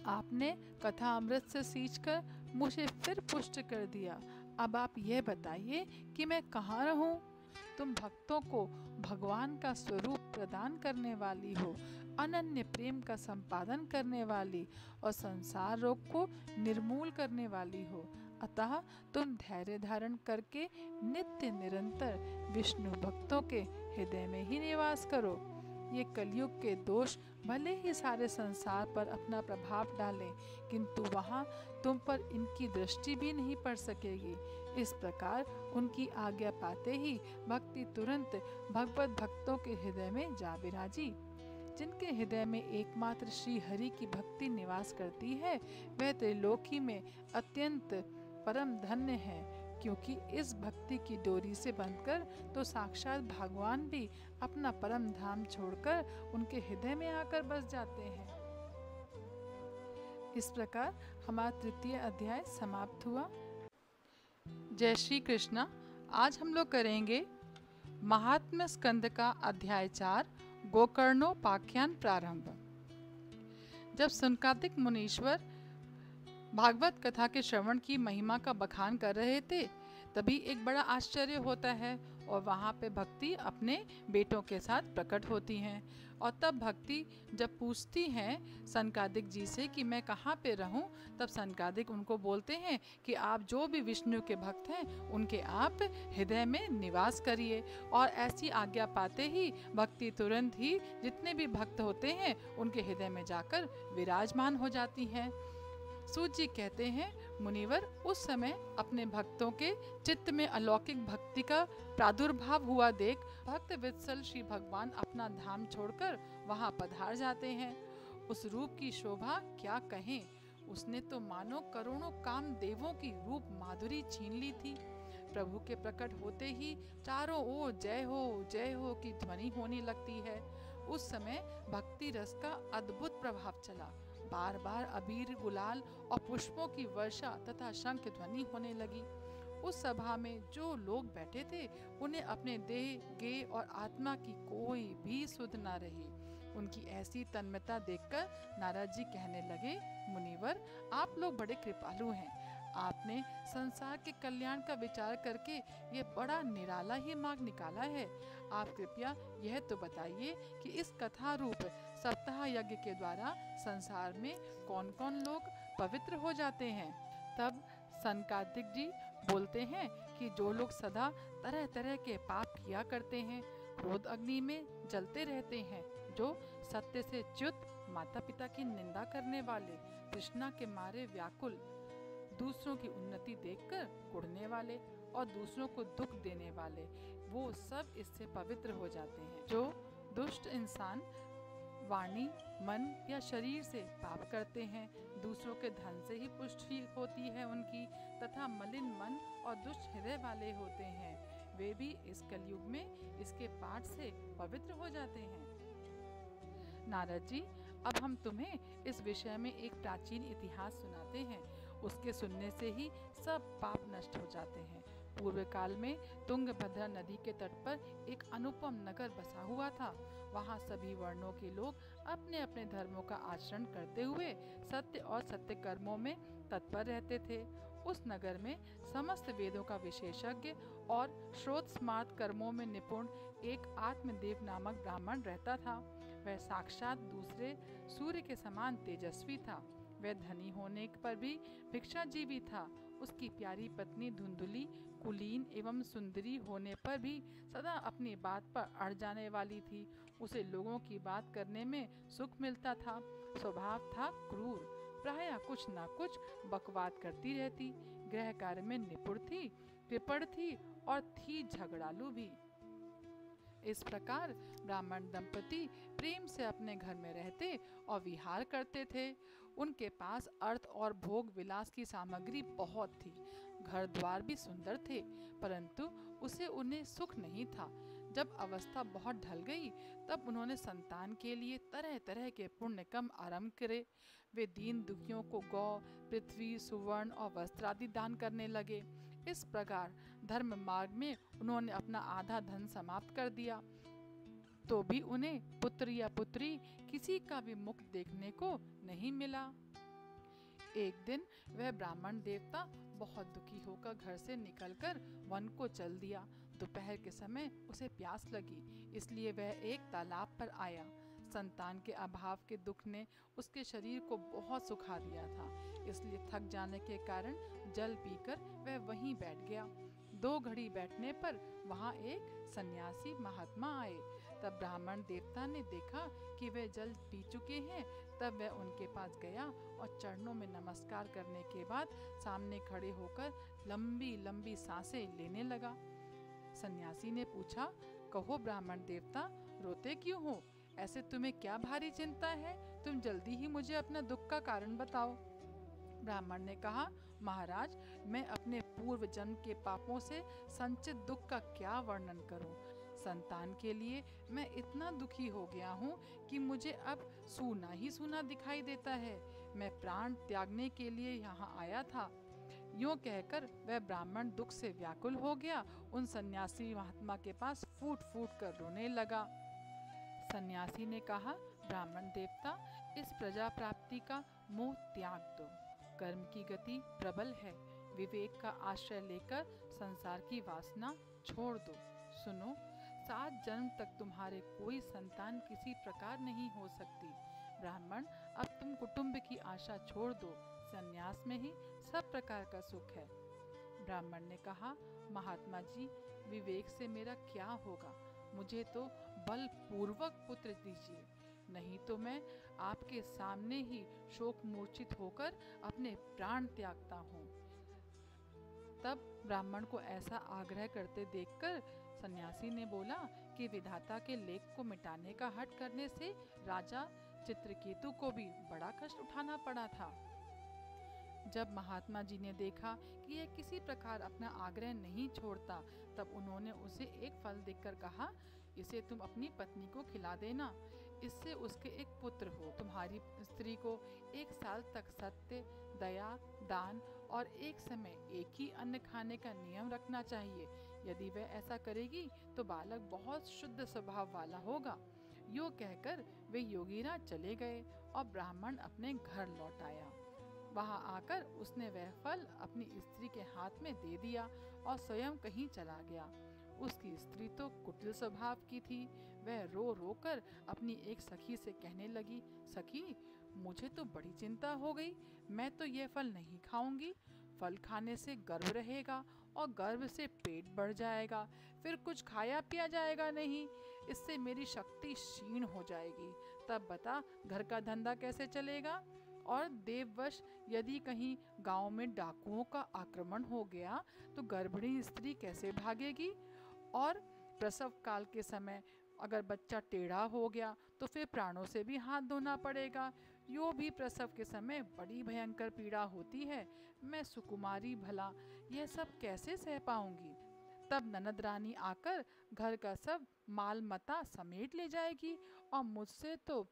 आपने कथा अमृत से सींचकर मुझे फिर पुष्ट कर दिया। अब आप यह बताइए कि मैं कहाँ रहूं? तुम भक्तों को भगवान का स्वरूप प्रदान करने वाली हो, अनन्य प्रेम का संपादन करने वाली और संसार रोग को निर्मूल करने वाली हो। अतः तुम धैर्य धारण करके नित्य निरंतर विष्णु भक्तों के हृदय में ही निवास करो। ये कलयुग के दोष भले ही सारे संसार पर अपना प्रभाव डालें, किंतु वहाँ तुम पर इनकी दृष्टि भी नहीं पड़ सकेगी। इस प्रकार उनकी आज्ञा पाते ही भक्ति तुरंत भगवत भक्तों के हृदय में जा विराजी। जिनके हृदय में एकमात्र श्री हरि की भक्ति निवास करती है, वह त्रिलोकी में अत्यंत परम धन्य है, क्योंकि इस भक्ति की डोरी से बंधकर तो साक्षात भगवान भी अपना परम धाम छोड़कर उनके हृदय में आकर बस जाते हैं। इस प्रकार हमारा तृतीय अध्याय समाप्त हुआ। जय श्री कृष्णा। आज हम लोग करेंगे महात्म्य स्कंद का अध्याय 4, गोकर्णोपाख्यान प्रारंभ। जब सनकादिक मुनीश्वर भागवत कथा के श्रवण की महिमा का बखान कर रहे थे, तभी एक बड़ा आश्चर्य होता है और वहाँ पे भक्ति अपने बेटों के साथ प्रकट होती हैं। और तब भक्ति जब पूछती हैं सनकादिक जी से कि मैं कहाँ पे रहूं, तब सनकादिक उनको बोलते हैं कि आप जो भी विष्णु के भक्त हैं उनके आप हृदय में निवास करिए। और ऐसी आज्ञा पाते ही भक्ति तुरंत ही जितने भी भक्त होते हैं उनके हृदय में जाकर विराजमान हो जाती हैं। सूत जी कहते हैं, मुनिवर उस समय अपने भक्तों के चित्त में अलौकिक भक्ति का प्रादुर्भाव हुआ देख भक्त वित्सल श्री भगवान अपना धाम छोड़कर वहां पधार जाते हैं। उस रूप की शोभा क्या कहें, उसने तो मानो करोड़ों काम देवों की रूप माधुरी छीन ली थी। प्रभु के प्रकट होते ही चारों ओर जय हो की ध्वनि होने लगती है। उस समय भक्ति रस का अद्भुत प्रभाव चला। बार बार अबीर, गुलाल और पुष्पों की वर्षा तथा शंख ध्वनि होने लगी। उस सभा में जो लोग बैठे थे उन्हें अपने देह, गे और आत्मा की कोई भी सुध न रही। उनकी ऐसी तन्मयता देखकर नारद जी कहने लगे, मुनिवर आप लोग बड़े कृपालु हैं। आपने संसार के कल्याण का विचार करके ये बड़ा निराला ही मार्ग निकाला है। आप कृपया यह तो बताइए कि इस कथा रूप सप्ताह यज्ञ के द्वारा संसार में कौन कौन लोग पवित्र हो जाते हैं। तब सनकादिक जी बोलते हैं कि जो लोग सदा तरह तरह के पाप किया करते हैं, क्रोध अग्नि में जलते रहते हैं, जो सत्य से च्युत, माता पिता की निंदा करने वाले, तृष्णा के मारे व्याकुल, दूसरों की उन्नति देखकर कुढ़ने वाले और दूसरों को दुख देने वाले, वो सब इससे पवित्र हो जाते हैं। जो दुष्ट इंसान वाणी, मन या शरीर से पाप करते हैं, दूसरों के धन से ही पुष्टि होती है उनकी, तथा मलिन मन और दुष्ट हृदय वाले होते हैं, वे भी इस कलयुग में इसके पाठ से पवित्र हो जाते हैं। नारद जी, अब हम तुम्हें इस विषय में एक प्राचीन इतिहास सुनाते हैं। उसके सुनने से ही सब पाप नष्ट हो जाते हैं। पूर्व काल में तुंगभद्रा नदी के तट पर एक अनुपम नगर बसा हुआ था। वहाँ सभी वर्णों के लोग अपने अपने धर्मों का आचरण करते हुए सत्य और सत्य कर्मों में तत्पर रहते थे। उस नगर में समस्त वेदों का विशेषज्ञ और श्रोत स्मार्त कर्मों में निपुण एक आत्मदेव नामक ब्राह्मण रहता था। वह साक्षात दूसरे सूर्य के समान तेजस्वी था। वह धनी होने पर भी भिक्षाजीवी था। उसकी प्यारी पत्नी धुंधुली, कुलीन एवं सुंदरी होने पर भी सदा अपनी बात पर अड़ जाने वाली थी। उसे लोगों की बात करने में सुख मिलता था। स्वभाव था क्रूर, प्रायः कुछ न कुछ बकवाद करती रहती। गृह कार्य में निपुण थी, कृपण थी और थी झगड़ालू भी। इस प्रकार ब्राह्मण दंपति प्रेम से अपने घर में रहते और विहार करते थे। उनके पास अर्थ और भोग विलास की सामग्री बहुत थी। घर द्वार भी सुंदर थे, परंतु उसे उन्हें सुख नहीं था। जब अवस्था बहुत ढल गई तब उन्होंने संतान के लिए तरह तरह के पुण्य कर्म आरंभ करे। वे दीन दुखियों को गौ, पृथ्वी, सुवर्ण और वस्त्र आदि दान करने लगे। इस प्रकार धर्म मार्ग में उन्होंने अपना आधा धन समाप्त कर दिया, तो भी उन्हें पुत्र या पुत्री किसी का भी मुख देखने को नहीं मिला। एक दिन वह ब्राह्मण देवता बहुत दुखी होकर घर से निकलकर वन को चल दिया। दोपहर के समय उसे प्यास लगी, इसलिए वह एक तालाब पर आया। संतान के अभाव के दुख ने उसके शरीर को बहुत सुखा दिया था, इसलिए थक जाने के कारण जल पीकर वह वहीं बैठ गया। 2 घड़ी बैठने पर वहाँ एक सन्यासी महात्मा आए। तब ब्राह्मण देवता ने देखा कि वे जल पी चुके हैं। तब वह उनके पास गया और चरणों में नमस्कार करने के बाद सामने खड़े होकर लंबी लंबी सांसें लेने लगा। सन्यासी ने पूछा, कहो ब्राह्मण देवता, रोते क्यों हो? ऐसे तुम्हें क्या भारी चिंता है? तुम जल्दी ही मुझे अपना दुख का कारण बताओ। ब्राह्मण ने कहा, महाराज, मैं अपने पूर्व जन्म के पापों से संचित दुख का क्या वर्णन करूं? संतान के लिए मैं इतना दुखी हो गया हूँ कि मुझे अब सूना ही सूना दिखाई देता है। मैं प्राण त्यागने के लिए यहाँ आया था। यूँ कहकर वह ब्राह्मण दुख से व्याकुल हो गया। उन सन्यासी महात्मा के पास फूट फूट कर रोने लगा। सन्यासी ने कहा, ब्राह्मण देवता, इस प्रजा प्राप्ति का मोह त्याग दो। कर्म की गति प्रबल है। विवेक का आश्रय लेकर संसार की वासना छोड़ दो। सुनो, 7 जन्म तक तुम्हारे कोई संतान किसी प्रकार नहीं हो सकती। ब्राह्मण, अब तुम कुटुंब की आशा छोड़ दो। संन्यास में ही सब प्रकार का सुख है। ब्राह्मण ने कहा, महात्मा जी, विवेक से मेरा क्या होगा? मुझे तो बलपूर्वक पुत्र दीजिए, नहीं तो मैं आपके सामने ही शोक मूर्छित होकर अपने प्राण त्यागता हूँ। तब ब्राह्मण को ऐसा आग्रह करते देखकर सन्यासी ने बोला कि विधाता के लेख को मिटाने का हठ करने से राजा चित्रकेतु को भी बड़ा कष्ट उठाना पड़ा था। जब महात्मा जी ने देखा कि यह किसी प्रकार अपना आग्रह नहीं छोड़ता, तब उन्होंने उसे एक फल देकर कहा, इसे तुम अपनी पत्नी को खिला देना, इससे उसके एक पुत्र हो। तुम्हारी स्त्री को 1 साल तक सत्य, दया, दान और एक समय एक ही अन्न खाने का नियम रखना चाहिए। यदि वह ऐसा करेगी तो बालक बहुत शुद्ध स्वभाव वाला होगा। यूँ कहकर वे योगीराज चले गए और ब्राह्मण अपने घर लौट आया। वहाँ आकर उसने वह फल अपनी स्त्री के हाथ में दे दिया और स्वयं कहीं चला गया। उसकी स्त्री तो कुटिल स्वभाव की थी। वह रो रो कर अपनी एक सखी से कहने लगी, सखी, मुझे तो बड़ी चिंता हो गई। मैं तो यह फल नहीं खाऊंगी। फल खाने से गर्भ रहेगा और गर्भ से पेट बढ़ जाएगा, फिर कुछ खाया पिया जाएगा नहीं। इससे मेरी शक्ति क्षीण हो जाएगी। तब बता, घर का धंधा कैसे चलेगा? और देववश यदि कहीं गांव में डाकुओं का आक्रमण हो गया तो गर्भिणी स्त्री कैसे भागेगी? और प्रसव काल के समय अगर बच्चा टेढ़ा हो गया तो फिर प्राणों से भी हाथ धोना पड़ेगा। यो भी प्रसव के समय बड़ी भयंकर पीड़ा होती है। मैं सुकुमारी भला यह सब कैसे सह पाऊंगी? तब ननद रानी आकर घर का सब माल मता समेट ले जाएगी और मुझसे तो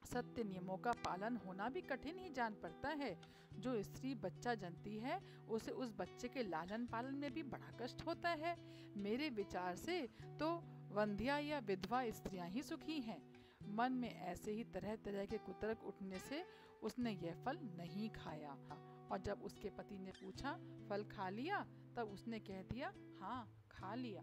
सत्य नियमों का पालन होना भी कठिन ही जान पड़ता है। जो स्त्री बच्चा जनती है उसे उस बच्चे के लालन पालन में भी बड़ा कष्ट होता है। मेरे विचार से तो वंध्या या विधवा स्त्रियां ही सुखी हैं। मन में ऐसे ही तरह तरह के कुतर्क उठने से उसने यह फल नहीं खाया। और जब उसके पति ने पूछा, फल खा लिया? तब उसने कह दिया, हाँ, खा लिया।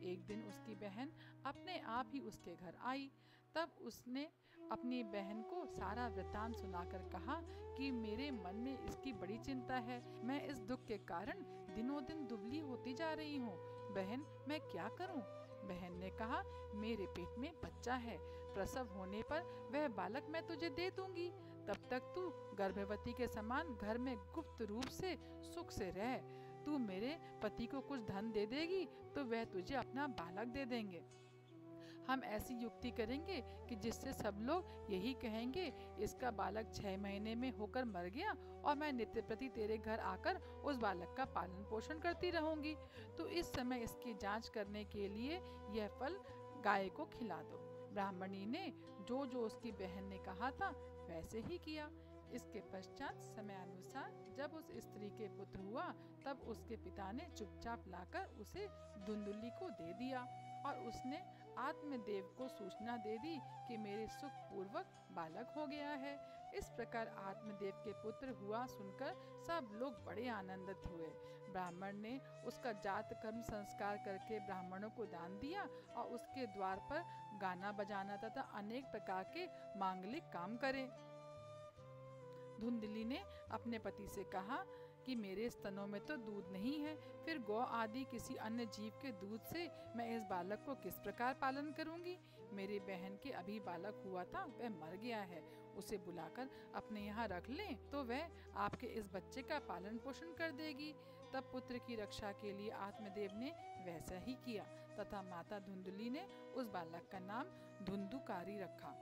एक दिन उसकी बहन अपने आप ही उसके घर आई। तब उसने अपनी बहन को सारा वृतांत सुनाकर कहा कि मेरे मन में इसकी बड़ी चिंता है। मैं इस दुख के कारण दिनों दिन दुबली होती जा रही हूँ। बहन, मैं क्या करूँ? बहन ने कहा, मेरे पेट में बच्चा है। प्रसव होने पर वह बालक मैं तुझे दे दूंगी। तब तक तू गर्भवती के समान घर में गुप्त रूप से सुख से रह। तू मेरे पति को कुछ धन दे देगी तो वह तुझे अपना बालक दे देंगे। हम ऐसी युक्ति करेंगे कि जिससे सब लोग यही कहेंगे, इसका बालक 6 महीने में होकर मर गया और मैं नित्य प्रति तेरे घर आकर उस बालक का पालन पोषण करती रहूंगी। तो इस समय इसकी जांच करने के लिए यह फल गाय को खिला दो। ब्राह्मणी ने जो जो उसकी बहन ने कहा था वैसे ही किया। इसके पश्चात समयानुसार जब उस स्त्री के पुत्र हुआ, तब उसके पिता ने चुपचाप लाकर उसे धुंधुली को दे दिया और उसने आत्मदेव को सूचना दे दी कि मेरे सुख पूर्वक बालक हो गया है। इस प्रकार आत्मदेव के पुत्र हुआ सुनकर सब लोग बड़े आनंदित हुए। ब्राह्मण ने उसका जात कर्म संस्कार करके ब्राह्मणों को दान दिया और उसके द्वार पर गाना बजाना तथा अनेक प्रकार के मांगलिक काम करे। धुंधली ने अपने पति से कहा कि मेरे स्तनों में तो दूध नहीं है, फिर गौ आदि किसी अन्य जीव के दूध से मैं इस बालक को किस प्रकार पालन करूंगी। मेरी बहन के अभी बालक हुआ था, वह मर गया है, उसे बुलाकर अपने यहाँ रख लें तो वह आपके इस बच्चे का पालन पोषण कर देगी। तब पुत्र की रक्षा के लिए आत्मदेव ने वैसा ही किया तथा माता धुंधली ने उस बालक का नाम धुंधुकारी रखा।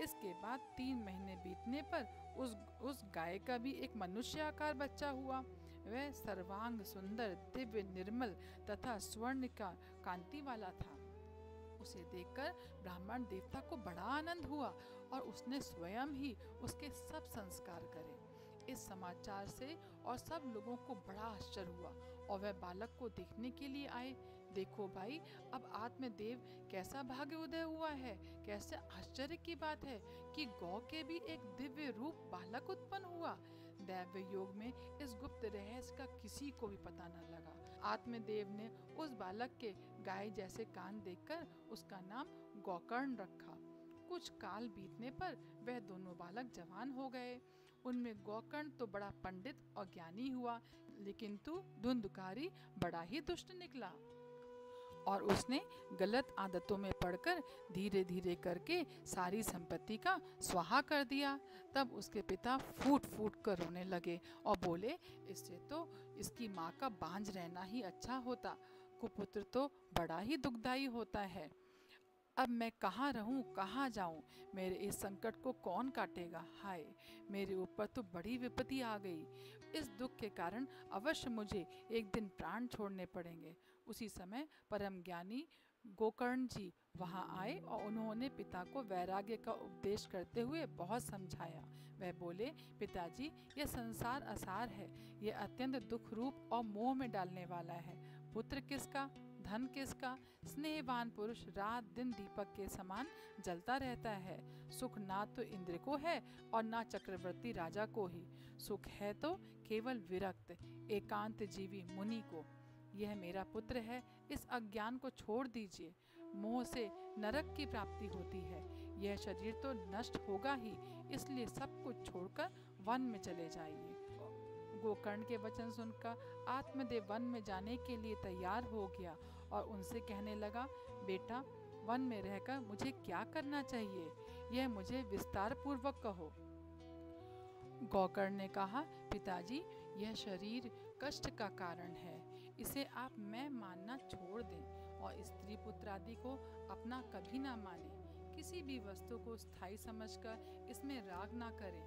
इसके बाद 3 महीने बीतने पर उस गाय का भी एक मनुष्य आकार बच्चा हुआ। वह सर्वांग सुंदर, दिव्य, निर्मल तथा स्वर्ण का कांति वाला था। उसे देखकर ब्राह्मण देवता को बड़ा आनंद हुआ और उसने स्वयं ही उसके सब संस्कार करे। इस समाचार से और सब लोगों को बड़ा आश्चर्य हुआ और वह बालक को देखने के लिए आए। देखो भाई, अब आत्मदेव कैसा भाग्य उदय हुआ है। कैसे आश्चर्य की बात है कि गौ के भी एक दिव्य रूप बालक उत्पन्न हुआ। दैव योग में इस गुप्त रहस्य का किसी को भी पता न लगा। आत्मदेव ने उस बालक के गाय जैसे कान देखकर उसका नाम गोकर्ण रखा। कुछ काल बीतने पर वह दोनों बालक जवान हो गए। उनमें गोकर्ण तो बड़ा पंडित और ज्ञानी हुआ, लेकिन धुंधुकारी बड़ा ही दुष्ट निकला और उसने गलत आदतों में पड़कर धीरे धीरे करके सारी संपत्ति का स्वाहा कर दिया। तब उसके पिता फूट फूट कर रोने लगे और बोले, इससे तो इसकी माँ का बांझ रहना ही अच्छा होता। कुपुत्र तो बड़ा ही दुखदायी होता है। अब मैं कहाँ रहूं, कहाँ जाऊं? मेरे इस संकट को कौन काटेगा? हाय, मेरे ऊपर तो बड़ी विपत्ति आ गई। इस दुख के कारण अवश्य मुझे एक दिन प्राण छोड़ने पड़ेंगे। उसी समय परम ज्ञानी गोकर्ण जी वहाँ आए और उन्होंने पिता को वैराग्य का उपदेश करते हुए बहुत समझाया। वह बोले, पिताजी, यह संसार असार है, यह अत्यंत दुख रूप और मोह में डालने वाला है। पुत्र किसका, धन किसका? स्नेहवान पुरुष रात दिन दीपक के समान जलता रहता है। सुख ना तो इंद्र को है और ना चक्रवर्ती राजा को ही। सुख है तो केवल विरक्त एकांत जीवी मुनि को। यह मेरा पुत्र है, इस अज्ञान को छोड़ दीजिए। मोह से नरक की प्राप्ति होती है। यह शरीर तो नष्ट होगा ही, इसलिए सब कुछ छोड़कर वन में चले जाइए। गोकर्ण के वचन सुनकर आत्मदेव वन में जाने के लिए तैयार हो गया और उनसे कहने लगा, बेटा, वन में रहकर मुझे क्या करना चाहिए, यह मुझे विस्तार पूर्वक कहो। गोकर्ण ने कहा, पिताजी, यह शरीर कष्ट का कारण है, इसे आप मैं मानना छोड़ दें और स्त्री पुत्र आदि को अपना कभी ना माने। किसी भी वस्तु को स्थायी समझकर इसमें राग ना करें।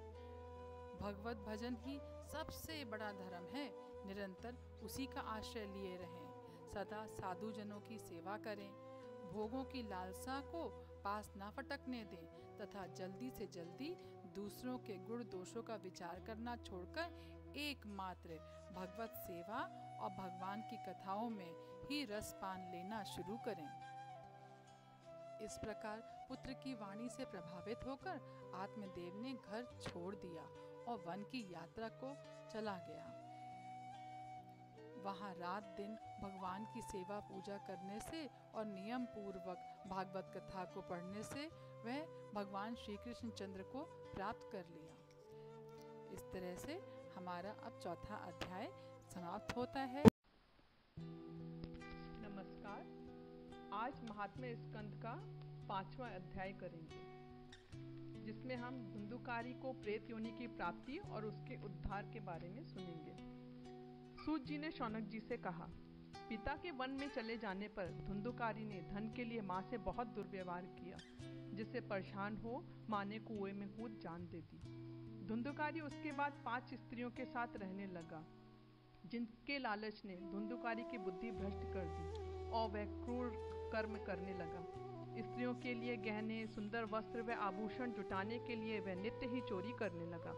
भगवत भजन ही सबसे बड़ा धर्म है। निरंतर उसी का आश्रय लिए रहें। सदा साधु जनों की सेवा करें। भोगों की लालसा को पास ना फटकने दें तथा जल्दी से जल्दी दूसरों के गुण दोषों का विचार करना छोड़कर एकमात्र भगवत सेवा और भगवान की कथाओं में ही रसपान लेना शुरू करें। इस प्रकार पुत्र की वाणी से प्रभावित होकर आत्मदेव ने घर छोड़ दिया और वन की यात्रा को चला गया। वहाँ रात दिन भगवान की सेवा पूजा करने से और नियम पूर्वक भागवत कथा को पढ़ने से वह भगवान श्री कृष्ण चंद्र को प्राप्त कर लिया। इस तरह से हमारा अब चौथा अध्याय समाप्त होता है। नमस्कार। आज महात्म्य स्कंद का 5वां अध्याय करेंगे, जिसमें हम धुंधुकारी को प्रेत योनि की प्राप्ति और उसके उद्धार के बारे में सुनेंगे। सूत जी ने शौनक जी से कहा, पिता के वन में चले जाने पर धुंधुकारी ने धन के लिए माँ से बहुत दुर्व्यवहार किया, जिससे परेशान हो माँ ने कुएं में कूद जान दे दी। धुंधुकारी उसके बाद 5 स्त्रियों के साथ रहने लगा, जिनके लालच ने धुंधुकारी की बुद्धि भ्रष्ट कर दी और वह क्रूर कर्म करने लगा। स्त्रियों के लिए गहने, सुंदर वस्त्र व आभूषण जुटाने के लिए वह नित्य ही चोरी करने लगा।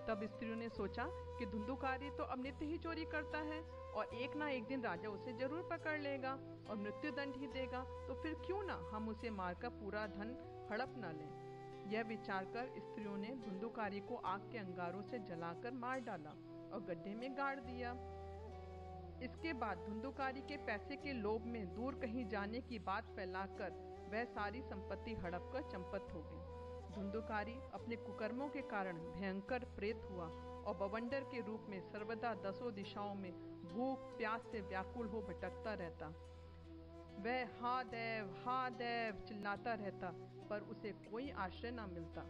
तब स्त्रियों ने सोचा कि धुंधुकारी तो अब नित्य ही चोरी करता है और एक ना एक दिन राजा उसे जरूर पकड़ लेगा और मृत्युदंड ही देगा, तो फिर क्यों ना हम उसे मारकर पूरा धन हड़प न लें। यह विचार कर स्त्रियों ने धुंधुकारी को आग के अंगारों से जलाकर मार डाला और गड्ढे में गाड़ दिया। इसके बाद धुंधुकारी के पैसे के लोभ में दूर कहीं जाने की बात फैलाकर वह सारी संपत्ति हड़प कर चंपत हो गई। धुंधुकारी अपने कुकर्मों के कारण भयंकर प्रेत हुआ और बवंडर के रूप में सर्वदा 10 दिशाओं में भूख प्यास से व्याकुल हो भटकता रहता। वह हा देव चिल्लाता रहता, पर उसे कोई आश्रय न मिलता।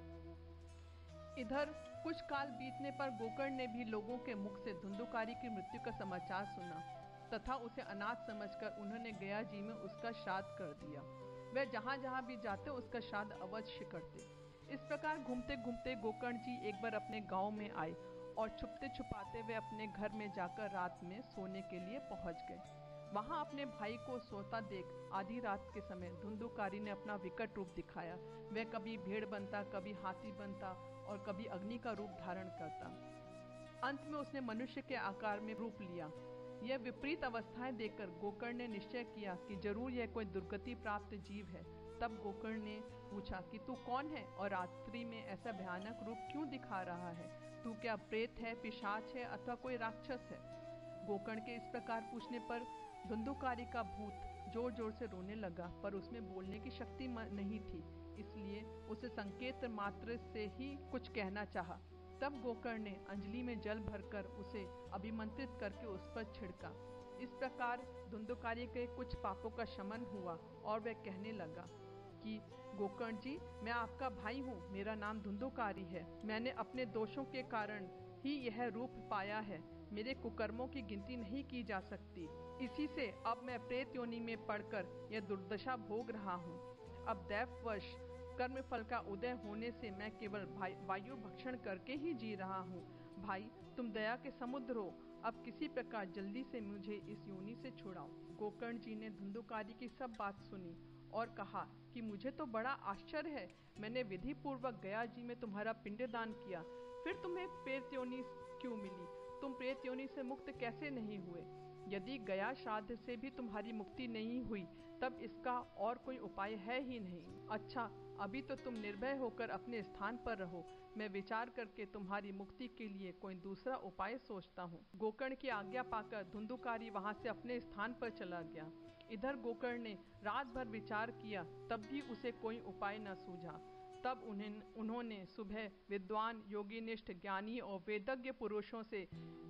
इधर कुछ काल बीतने पर गोकर्ण ने भी लोगों के मुख से धुंधुकारी की मृत्यु का समाचार सुना तथा उसे अनाथ समझकर उन्होंने गया जी में उसका श्राद्ध कर दिया। वह जहाँ जहाँ भी जाते उसका श्राद्ध अवश्य करते। इस प्रकार घूमते घूमते गोकर्ण जी एक बार अपने गांव में आए और छुपते छुपाते वे अपने घर में जाकर रात में सोने के लिए पहुंच गए। वहां अपने भाई को सोता देख आधी रात के समय धुंधुकारी ने अपना विकट रूप दिखाया। वह कभी भेड़ बनता, कभी हाथी बनता और कभी अग्नि का रूप धारण करता। अंत में उसने मनुष्य के आकार में रूप लिया। यह विपरीत अवस्थाएं देखकर गोकर्ण ने निश्चय किया कि जरूर यह कोई दुर्गति प्राप्त जीव है। तब गोकर्ण ने पूछा कि तू कौन है और रात्रि में ऐसा भयानक रूप क्यों दिखा रहा है? तू क्या प्रेत है, पिशाच है अथवा कोई राक्षस है? गोकर्ण के इस प्रकार पूछने पर धुंधुकारी का भूत जोर जोर से रोने लगा, पर उसमें बोलने की शक्ति नहीं थी, इसलिए उसे संकेत मात्र से ही कुछ कहना चाहा। तब गोकर्ण ने अंजलि में जल भरकर उसे अभिमंत्रित करके उस पर छिड़का। इस प्रकार धुंधुकारी के कुछ पापों का शमन हुआ और वह कहने लगा कि गोकर्ण जी, मैं आपका भाई हूँ, मेरा नाम धुंधुकारी है। मैंने अपने दोषों के कारण ही यह रूप पाया है। मेरे कुकर्मों की गिनती नहीं की जा सकती। इसी से अब मैं प्रेत योनि में पड़कर यह दुर्दशा भोग रहा हूँ। अब दैववश कर्म फल का उदय होने से मैं केवल वायु भक्षण करके ही जी रहा हूँ। भाई, तुम दया के समुद्र हो, अब किसी प्रकार जल्दी से मुझे इस योनि से छुड़ाओ। गोकर्ण जी ने धुंधुकारी की सब बात सुनी और कहा कि मुझे तो बड़ा आश्चर्य है। मैंने विधि पूर्वक गया जी में तुम्हारा पिंडदान किया, फिर तुम्हें प्रेत योनि क्यों मिली? तुम प्रेत योनि से मुक्त कैसे नहीं हुए? यदि गया श्राद्ध से भी तुम्हारी मुक्ति नहीं हुई, तब इसका और कोई उपाय है ही नहीं। अच्छा, अभी तो तुम निर्भय होकर अपने स्थान पर रहो। मैं विचार करके तुम्हारी मुक्ति के लिए कोई दूसरा उपाय सोचता हूँ। गोकर्ण की आज्ञा पाकर धुंधुकारी वहां से अपने स्थान पर चला गया। इधर गोकर्ण ने रात भर विचार किया, तब भी उसे कोई उपाय न सूझा। तब उन्होंने सुबह विद्वान, योगीनिष्ठ, ज्ञानी और वेदज्ञ पुरुषों से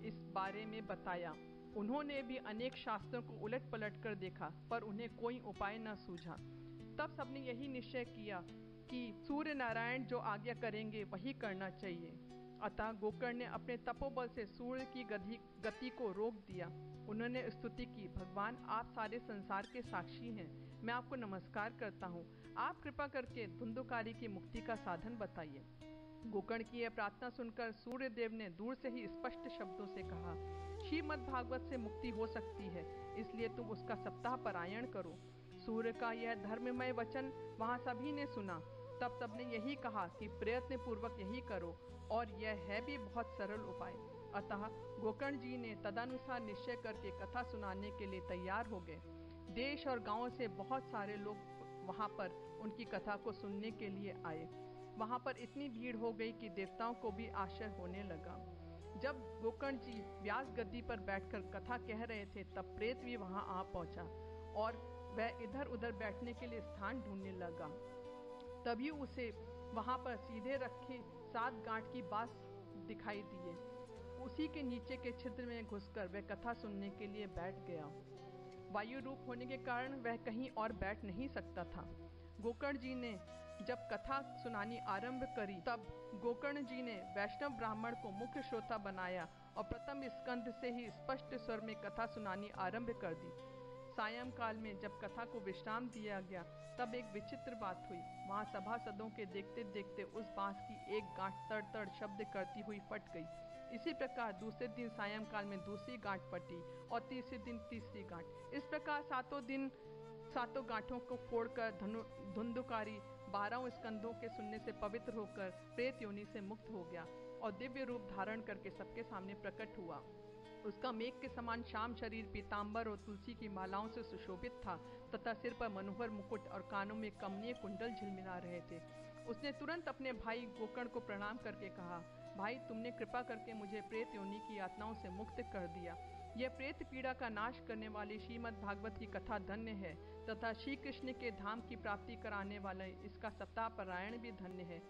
इस बारे में बताया। उन्होंने भी अनेक शास्त्रों को उलट पलट कर देखा, पर उन्हें कोई उपाय न सूझा। तब सबने यही निश्चय किया कि सूर्य नारायण जो आज्ञा करेंगे वही करना चाहिए। अतः गोकर्ण ने अपने तपोबल से सूर्य की गति को रोक दिया। उन्होंने स्तुति की, भगवान आप सारे संसार के साक्षी हैं, मैं आपको नमस्कार करता हूँ। आप कृपा करके धुंधुकारी की मुक्ति का साधन बताइए। गोकर्ण की यह प्रार्थना सुनकर सूर्य देव ने दूर से ही स्पष्ट शब्दों से कहा, श्रीमद् भागवत से मुक्ति हो सकती है, इसलिए तुम उसका सप्ताह पारायण करो। सूर्य का यह धर्ममय वचन वहां सभी ने सुना। तब सबने यही कहा कि प्रयत्न पूर्वक यही करो, और यह है भी बहुत सरल उपाय। अतः गोकर्ण जी ने तदनुसार निश्चय करके कथा सुनाने के लिए तैयार हो गए। देश और गांव से बहुत सारे लोग वहां पर उनकी कथा को सुनने के लिए आए। वहां पर इतनी भीड़ हो गई कि देवताओं को भी आश्चर्य होने लगा। जब गोकर्ण जी व्यास गद्दी पर बैठकर कथा कह रहे थे, तब प्रेत भी वहां आ पहुंचा और वह इधर उधर बैठने के लिए स्थान ढूंढने लगा। तभी उसे वहां पर सीधे रखे 7 गांठ की बांस दिखाई दिए। उसी के नीचे के छिद्र में घुसकर वह कथा सुनने के लिए बैठ गया। वायु रूप होने के कारण वह कहीं और बैठ नहीं सकता था। गोकर्ण जी ने जब कथा सुनानी आरंभ करी, तब गोकर्ण जी ने वैष्णव ब्राह्मण को मुख्य श्रोता बनाया और प्रथम स्कंध से ही स्पष्ट स्वर में कथा सुनानी आरंभ कर दी। सायंकाल में जब कथा को विश्राम दिया गया तब एक विचित्र बात हुई। वहाँ सभासदों के देखते देखते उस बांस की एक गांठ तड़ तड़ शब्द करती हुई फट गई। इसी प्रकार दूसरे दिन सायंकाल में दूसरी गांठ फटी और तीसरे दिन तीसरी गांठ। इस प्रकार सातों दिन सातों गांठों को फोड़कर धुंधुकारी 12 स्कंधों के सुनने से पवित्र होकर प्रेत योनि से मुक्त हो गया और दिव्य रूप धारण करके सबके सामने प्रकट हुआ। उसका मेघ के समान श्याम शरीर पीताम्बर और तुलसी की मालाओं से सुशोभित था तथा सिर पर मनोहर मुकुट और कानों में कमनीय कुंडल झिलमिला रहे थे। उसने तुरंत अपने भाई गोकर्ण को प्रणाम करके कहा, भाई, तुमने कृपा करके मुझे प्रेत योनि की यातनाओं से मुक्त कर दिया। यह प्रेत पीड़ा का नाश करने वाली श्रीमद् भागवत की कथा धन्य है तथा श्री कृष्ण के धाम की प्राप्ति कराने वाला इसका सप्ताह पारायण भी धन्य है।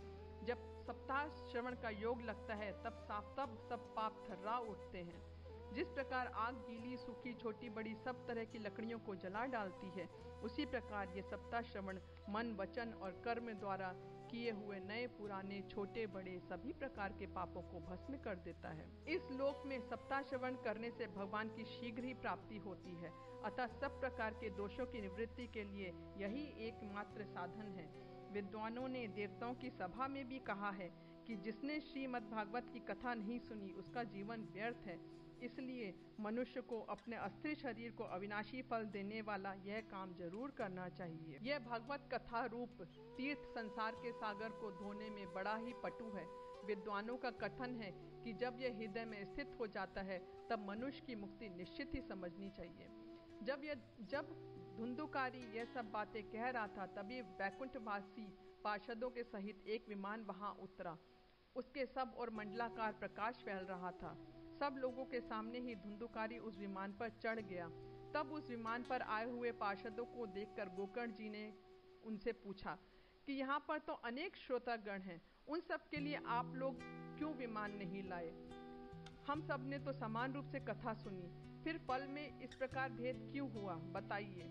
जब सप्ताह श्रवण का योग लगता है तब सब पाप थर्रा उठते हैं। जिस प्रकार आग गीली सूखी छोटी बड़ी सब तरह की लकड़ियों को जला डालती है, उसी प्रकार ये सप्ताह श्रवण मन वचन और कर्म द्वारा किए हुए नए पुराने छोटे बड़े सभी प्रकार के पापों को भस्म कर देता है। इस लोक में सप्ताह श्रवण करने से भगवान की शीघ्र ही प्राप्ति होती है। अतः सब प्रकार के दोषों की निवृत्ति के लिए यही एकमात्र साधन है। विद्वानों ने देवताओं की सभा में भी कहा है कि जिसने श्रीमद् भागवत की कथा नहीं सुनी उसका जीवन व्यर्थ है। इसलिए मनुष्य को अपने अस्थिर शरीर को अविनाशी फल देने वाला यह काम जरूर करना चाहिए। यह भागवत कथा रूप तीर्थ संसार के सागर को धोने में बड़ा ही पटु है। विद्वानों का कथन है कि जब यह हृदय में स्थित हो जाता है तब मनुष्य की मुक्ति निश्चित ही समझनी चाहिए। जब धुंधुकारी यह सब बातें कह रहा था तभी वैकुंठवासी पार्षदों के सहित एक विमान वहां उतरा। उसके सब और मंडलाकार प्रकाश फैल रहा था। सब लोगों के सामने ही धुंधुकारी उस विमान पर चढ़ गया। तब उस विमान पर आए हुए पार्षदों को देखकर गोकर्ण जी ने उनसे पूछा कि यहाँ पर तो अनेक श्रोतागण हैं, उन सब के लिए आप लोग क्यों विमान नहीं लाए? हम सब ने तो समान रूप से कथा सुनी, फिर फल में इस प्रकार भेद क्यों हुआ, बताइए।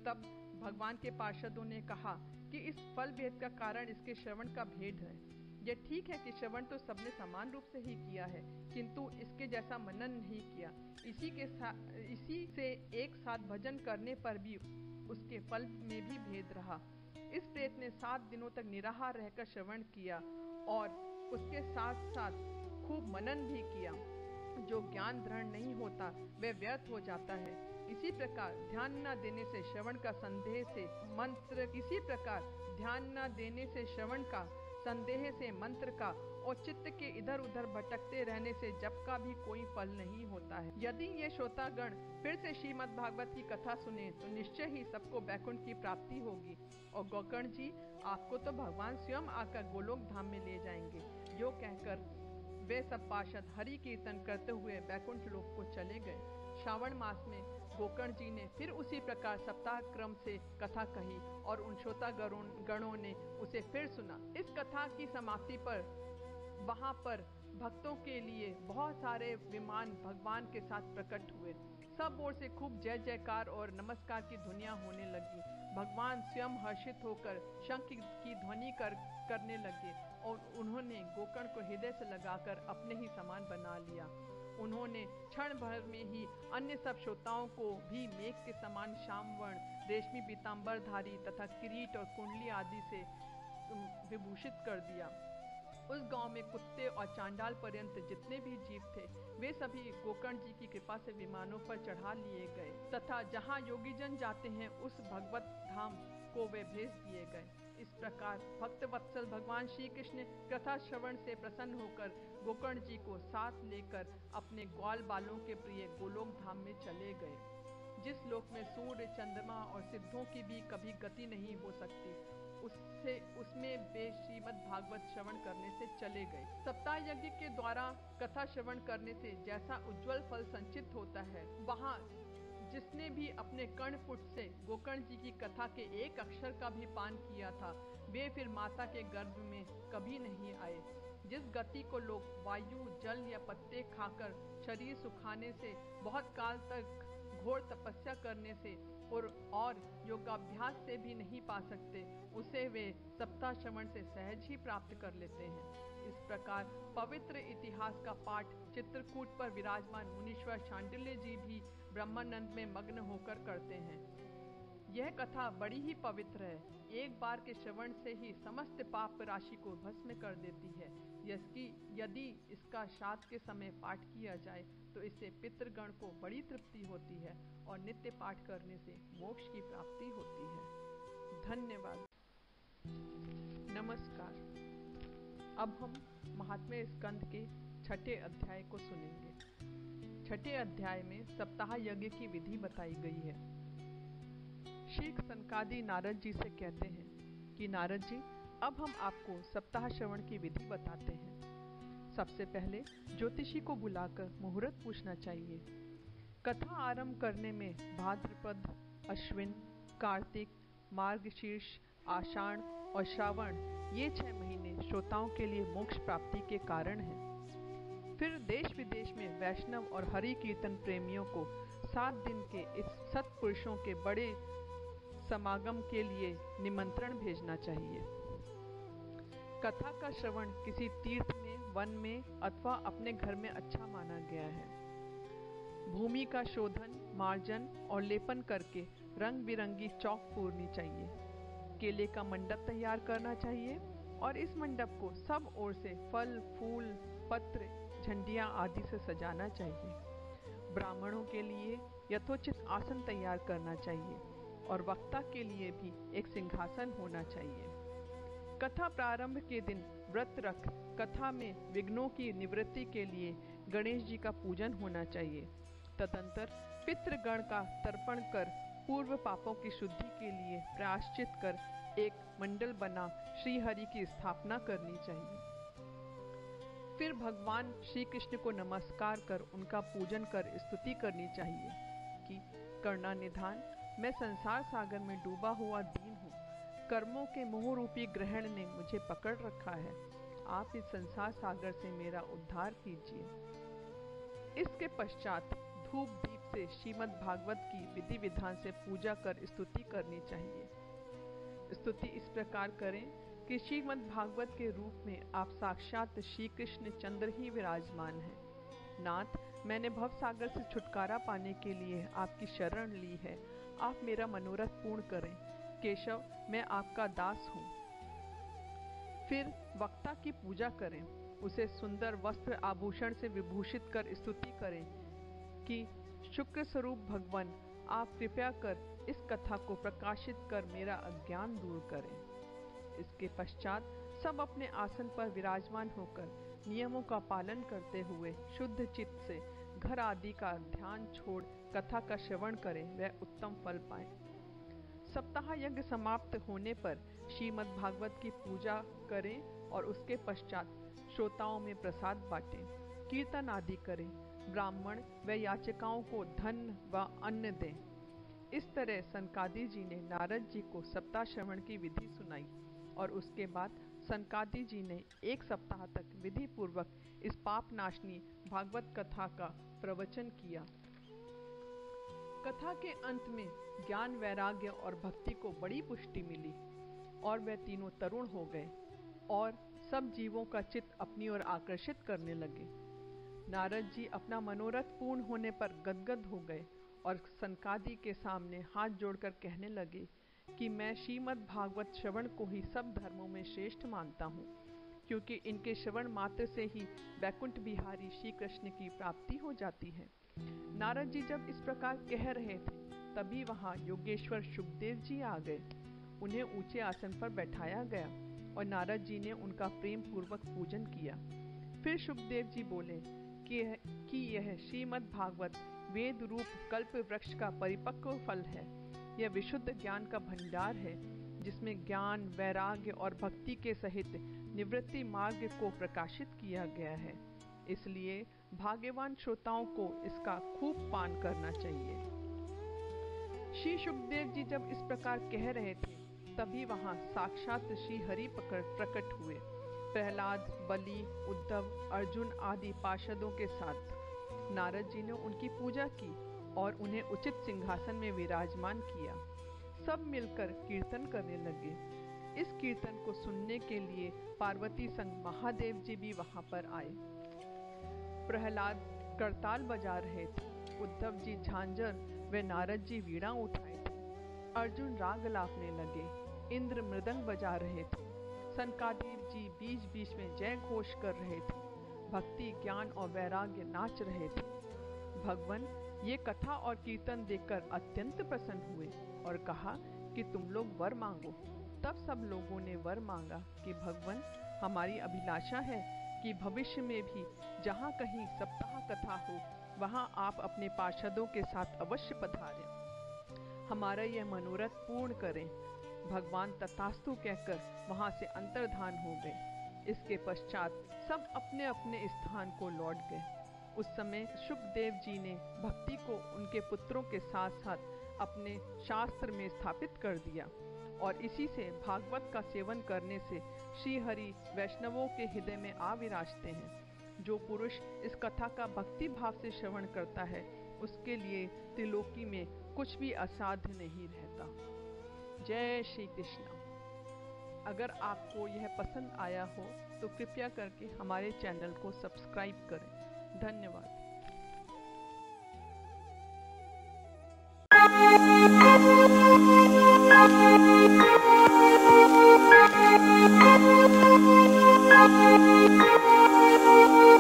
तब भगवान के पार्षदों ने कहा कि इस फल भेद का कारण इसके श्रवण का भेद है। यह ठीक है कि श्रवण तो सबने समान रूप से ही किया है, किंतु इसके जैसा मनन नहीं किया। इसी से एक साथ भजन करने पर भी उसके फल में भी भेद रहा। इस प्रेत ने 7 दिनों तक निराहार रहकर श्रवण किया और उसके साथ साथ खूब मनन भी किया। जो ज्ञान दृढ़ नहीं होता वह व्यर्थ हो जाता है। इसी प्रकार ध्यान न देने से श्रवण का संदेह से मंत्र का और चित्त के इधर उधर भटकते रहने से जप का भी कोई फल नहीं होता है। यदि ये श्रोतागण फिर से श्रीमद् भागवत की कथा सुने तो निश्चय ही सबको वैकुंठ की प्राप्ति होगी और गोकर्ण जी आपको तो भगवान स्वयं आकर गोलोक धाम में ले जाएंगे। यो कहकर वे सब पार्षद हरि कीर्तन करते हुए वैकुंठ लोक को चले गए। श्रावण मास में गोकर्ण जी ने फिर उसी प्रकार सप्ताह क्रम से कथा कही और उन श्रोता गणों ने उसे फिर सुना। इस कथा की समाप्ति पर वहां पर भक्तों के लिए बहुत सारे विमान भगवान के साथ प्रकट हुए। सब ओर से खूब जय जयकार और नमस्कार की ध्वनियां होने लगी। भगवान स्वयं हर्षित होकर शंख की ध्वनि करने लगे और उन्होंने गोकर्ण को हृदय से लगाकर अपने ही समान बना लिया। उन्होंने क्षण भर में ही अन्य सब श्रोताओं को भी मेघ के समान श्यामवर्ण रेशमी पीताम्बरधारी तथा किरीट और कुंडली आदि से विभूषित कर दिया। उस गांव में कुत्ते और चांडाल पर्यंत जितने भी जीव थे वे सभी गोकर्ण जी की कृपा से विमानों पर चढ़ा लिए गए तथा जहां योगीजन जाते हैं उस भगवत धाम को वे भेज दिए गए। इस प्रकार भक्त वत्सल भगवान श्री कृष्ण कथा श्रवण से प्रसन्न होकर गोकर्ण जी को साथ लेकर अपने ग्वाल बालों के प्रिय गोलोक धाम में चले गए, जिस लोक में सूर्य चंद्रमा और सिद्धों की भी कभी गति नहीं हो सकती। उसमें वे श्रीमद् भागवत श्रवण करने से चले गए। सप्ताह यज्ञ के द्वारा कथा श्रवण करने से जैसा उज्जवल फल संचित होता है, वहाँ जिसने भी अपने कर्णपुट से गोकर्ण जी की कथा के एक अक्षर का भी पान किया था वे फिर माता के गर्भ में कभी नहीं आए। जिस गति को लोग वायु जल या पत्ते खाकर शरीर सुखाने से बहुत काल तक घोर तपस्या करने से और योगाभ्यास से भी नहीं पा सकते, उसे वे सप्ताह श्रवण से सहज ही प्राप्त कर लेते हैं। इस प्रकार पवित्र इतिहास का पाठ चित्रकूट पर विराजमान मुनीश्वर शांडिल्य जी भी ब्रह्मानंद में मग्न होकर करते हैं। यह कथा बड़ी ही पवित्र है, एक बार के श्रवण से ही समस्त पाप राशि को भस्म कर देती है। यदि इसका श्राद्ध के समय पाठ किया जाए तो इससे पितृगण को बड़ी तृप्ति होती है और नित्य पाठ करने से मोक्ष की प्राप्ति होती है। धन्यवाद। नमस्कार। अब हम महात्म्य स्कंद के 6ठे अध्याय को सुनेंगे। 6ठे अध्याय में सप्ताह यज्ञ की विधि बताई गई है। शीख सनकादि नारद जी से कहते हैं कि नारद जी, अब हम आपको सप्ताह श्रवण की विधि बताते हैं। सबसे पहले ज्योतिषी को बुलाकर मुहूर्त पूछना चाहिए। कथा आरंभ करने में भाद्रपद, अश्विन, कार्तिक, मार्गशीर्ष, आषाढ़ और श्रावण ये 6 महीने श्रोताओं के लिए मोक्ष प्राप्ति के कारण हैं। फिर देश विदेश में वैष्णव और हरि कीर्तन प्रेमियों को 7 दिन के इस सत्पुरुषों के बड़े समागम के लिए निमंत्रण भेजना चाहिए। कथा का श्रवण किसी तीर्थ में, वन में अथवा अपने घर में अच्छा माना गया है। भूमि का शोधन, मार्जन और लेपन करके रंग बिरंगी चौक पूरनी चाहिए। केले का मंडप तैयार करना चाहिए और इस मंडप को सब ओर से फल, फूल, पत्र, झंडियाँ आदि से सजाना चाहिए। ब्राह्मणों के लिए यथोचित आसन तैयार करना चाहिए और वक्ता के लिए भी एक सिंहासन होना चाहिए। कथा प्रारंभ के दिन व्रत रख कथा में विघ्नों की निवृत्ति के लिए गणेश जी का पूजन होना चाहिए। तदंतर पितृगण का तर्पण कर पूर्व पापों की शुद्धि के लिए प्रायश्चित कर एक मंडल बना श्री हरि की स्थापना करनी चाहिए। फिर भगवान श्री कृष्ण को नमस्कार कर उनका पूजन कर स्तुति करनी चाहिए कि करुणानिधान, मैं संसार सागर में डूबा हुआ दीन हूँ। कर्मों के मोह रूपी ग्रहण ने मुझे पकड़ रखा है। आप इस संसार सागर से मेरा उद्धार कीजिए। इसके पश्चात धूप दीप से श्रीमद् भागवत की विधि विधान से पूजा कर स्तुति करनी चाहिए। स्तुति इस प्रकार करें कि श्रीमद् भागवत के रूप में आप साक्षात श्री कृष्ण चंद्र ही विराजमान हैं। नाथ, मैंने भव सागर से छुटकारा पाने के लिए आपकी शरण ली है। आप मेरा मनोरथ पूर्ण करें। केशव, मैं आपका दास हूँ। फिर वक्ता की पूजा करें, उसे सुंदर वस्त्र आभूषण से विभूषित कर स्तुति करें कि शुक्र स्वरूप भगवान, आप कृपया कर इस कथा को प्रकाशित कर मेरा अज्ञान दूर करें। इसके पश्चात सब अपने आसन पर विराजमान होकर नियमों का पालन करते हुए शुद्ध चित्त से घर आदि का ध्यान छोड़ कथा का श्रवण करें, वह उत्तम फल पाएं। सप्ताह यज्ञ समाप्त होने पर श्रीमद् भागवत की पूजा करें और उसके पश्चात श्रोताओं में प्रसाद बांटें, कीर्तन आदि करें, ब्राह्मण व याचकाओं को धन व अन्न दें। इस तरह सनकादि जी ने नारद जी को सप्ताह श्रवण की विधि सुनाई और उसके बाद सनकादि जी ने 1 सप्ताह तक विधि पूर्वक इस पाप नाशनी भागवत कथा का प्रवचन किया। कथा के अंत में ज्ञान, वैराग्य और भक्ति को बड़ी पुष्टि मिली और वे तीनों तरुण हो गए और सब जीवों का चित्त अपनी ओर आकर्षित करने लगे। नारद जी अपना मनोरथ पूर्ण होने पर गदगद हो गए और सनकादि के सामने हाथ जोड़कर कहने लगे कि मैं श्रीमद् भागवत श्रवण को ही सब धर्मों में श्रेष्ठ मानता हूँ, क्योंकि इनके श्रवण मात्र से ही वैकुंठ बिहारी श्री कृष्ण की प्राप्ति हो जाती है। नारद जी जब इस प्रकार कह रहे थे तभी वहाँ योगेश्वर शुकदेव जी आ गए। उन्हें ऊंचे आसन पर बैठाया गया और नारद जी ने उनका प्रेम पूर्वक पूजन किया। फिर शुकदेव जी बोले कि यह श्रीमद् भागवत वेद रूप कल्प वृक्ष का परिपक्व फल है। यह विशुद्ध ज्ञान का भंडार है जिसमें ज्ञान, वैराग्य और भक्ति के सहित निवृत्ति मार्ग को प्रकाशित किया गया है। इसलिए भाग्यवान श्रोताओं को इसका खूब पान करना चाहिए। श्री शुकदेव जी जब इस प्रकार कह रहे थे तभी वहाँ साक्षात श्री हरि प्रकट हुए। प्रहलाद, बलि, उद्धव, अर्जुन आदि पार्षदों के साथ नारद जी ने उनकी पूजा की और उन्हें उचित सिंहासन में विराजमान किया। सब मिलकर कीर्तन करने लगे। इस कीर्तन को सुनने के लिए पार्वती संग महादेव जी भी वहां पर आए। प्रहलाद करताल बजा रहे थे, उद्धव जी झांझर व नारद जी वीणा उठाए थे, अर्जुन राग लापने लगे, इंद्र मृदंग बजा रहे थे, सनकादिव जी बीच बीच में जय घोष कर रहे थे, भक्ति ज्ञान और वैराग्य नाच रहे थे। भगवान ये कथा और कीर्तन देखकर अत्यंत प्रसन्न हुए और कहा कि तुम लोग वर मांगो। तब सब लोगों ने वर मांगा कि भगवान, हमारी अभिलाषा है कि भविष्य में भी जहाँ कहीं सप्ताह कथा हो वहाँ आप अपने पार्षदों के साथ अवश्य पधारें, हमारा यह मनोरथ पूर्ण करें। भगवान तथास्तु कहकर वहाँ से अंतर्धान हो गए। इसके पश्चात सब अपने अपने स्थान को लौट गए। उस समय शुकदेव जी ने भक्ति को उनके पुत्रों के साथ साथ अपने शास्त्र में स्थापित कर दिया और इसी से भागवत का सेवन करने से श्री हरि वैष्णवों के हृदय में आ विराजते हैं। जो पुरुष इस कथा का भक्ति भाव से श्रवण करता है उसके लिए त्रिलोकी में कुछ भी असाध्य नहीं रहता। जय श्री कृष्ण। अगर आपको यह पसंद आया हो तो कृपया करके हमारे चैनल को सब्सक्राइब करें। धन्यवाद। Thank you.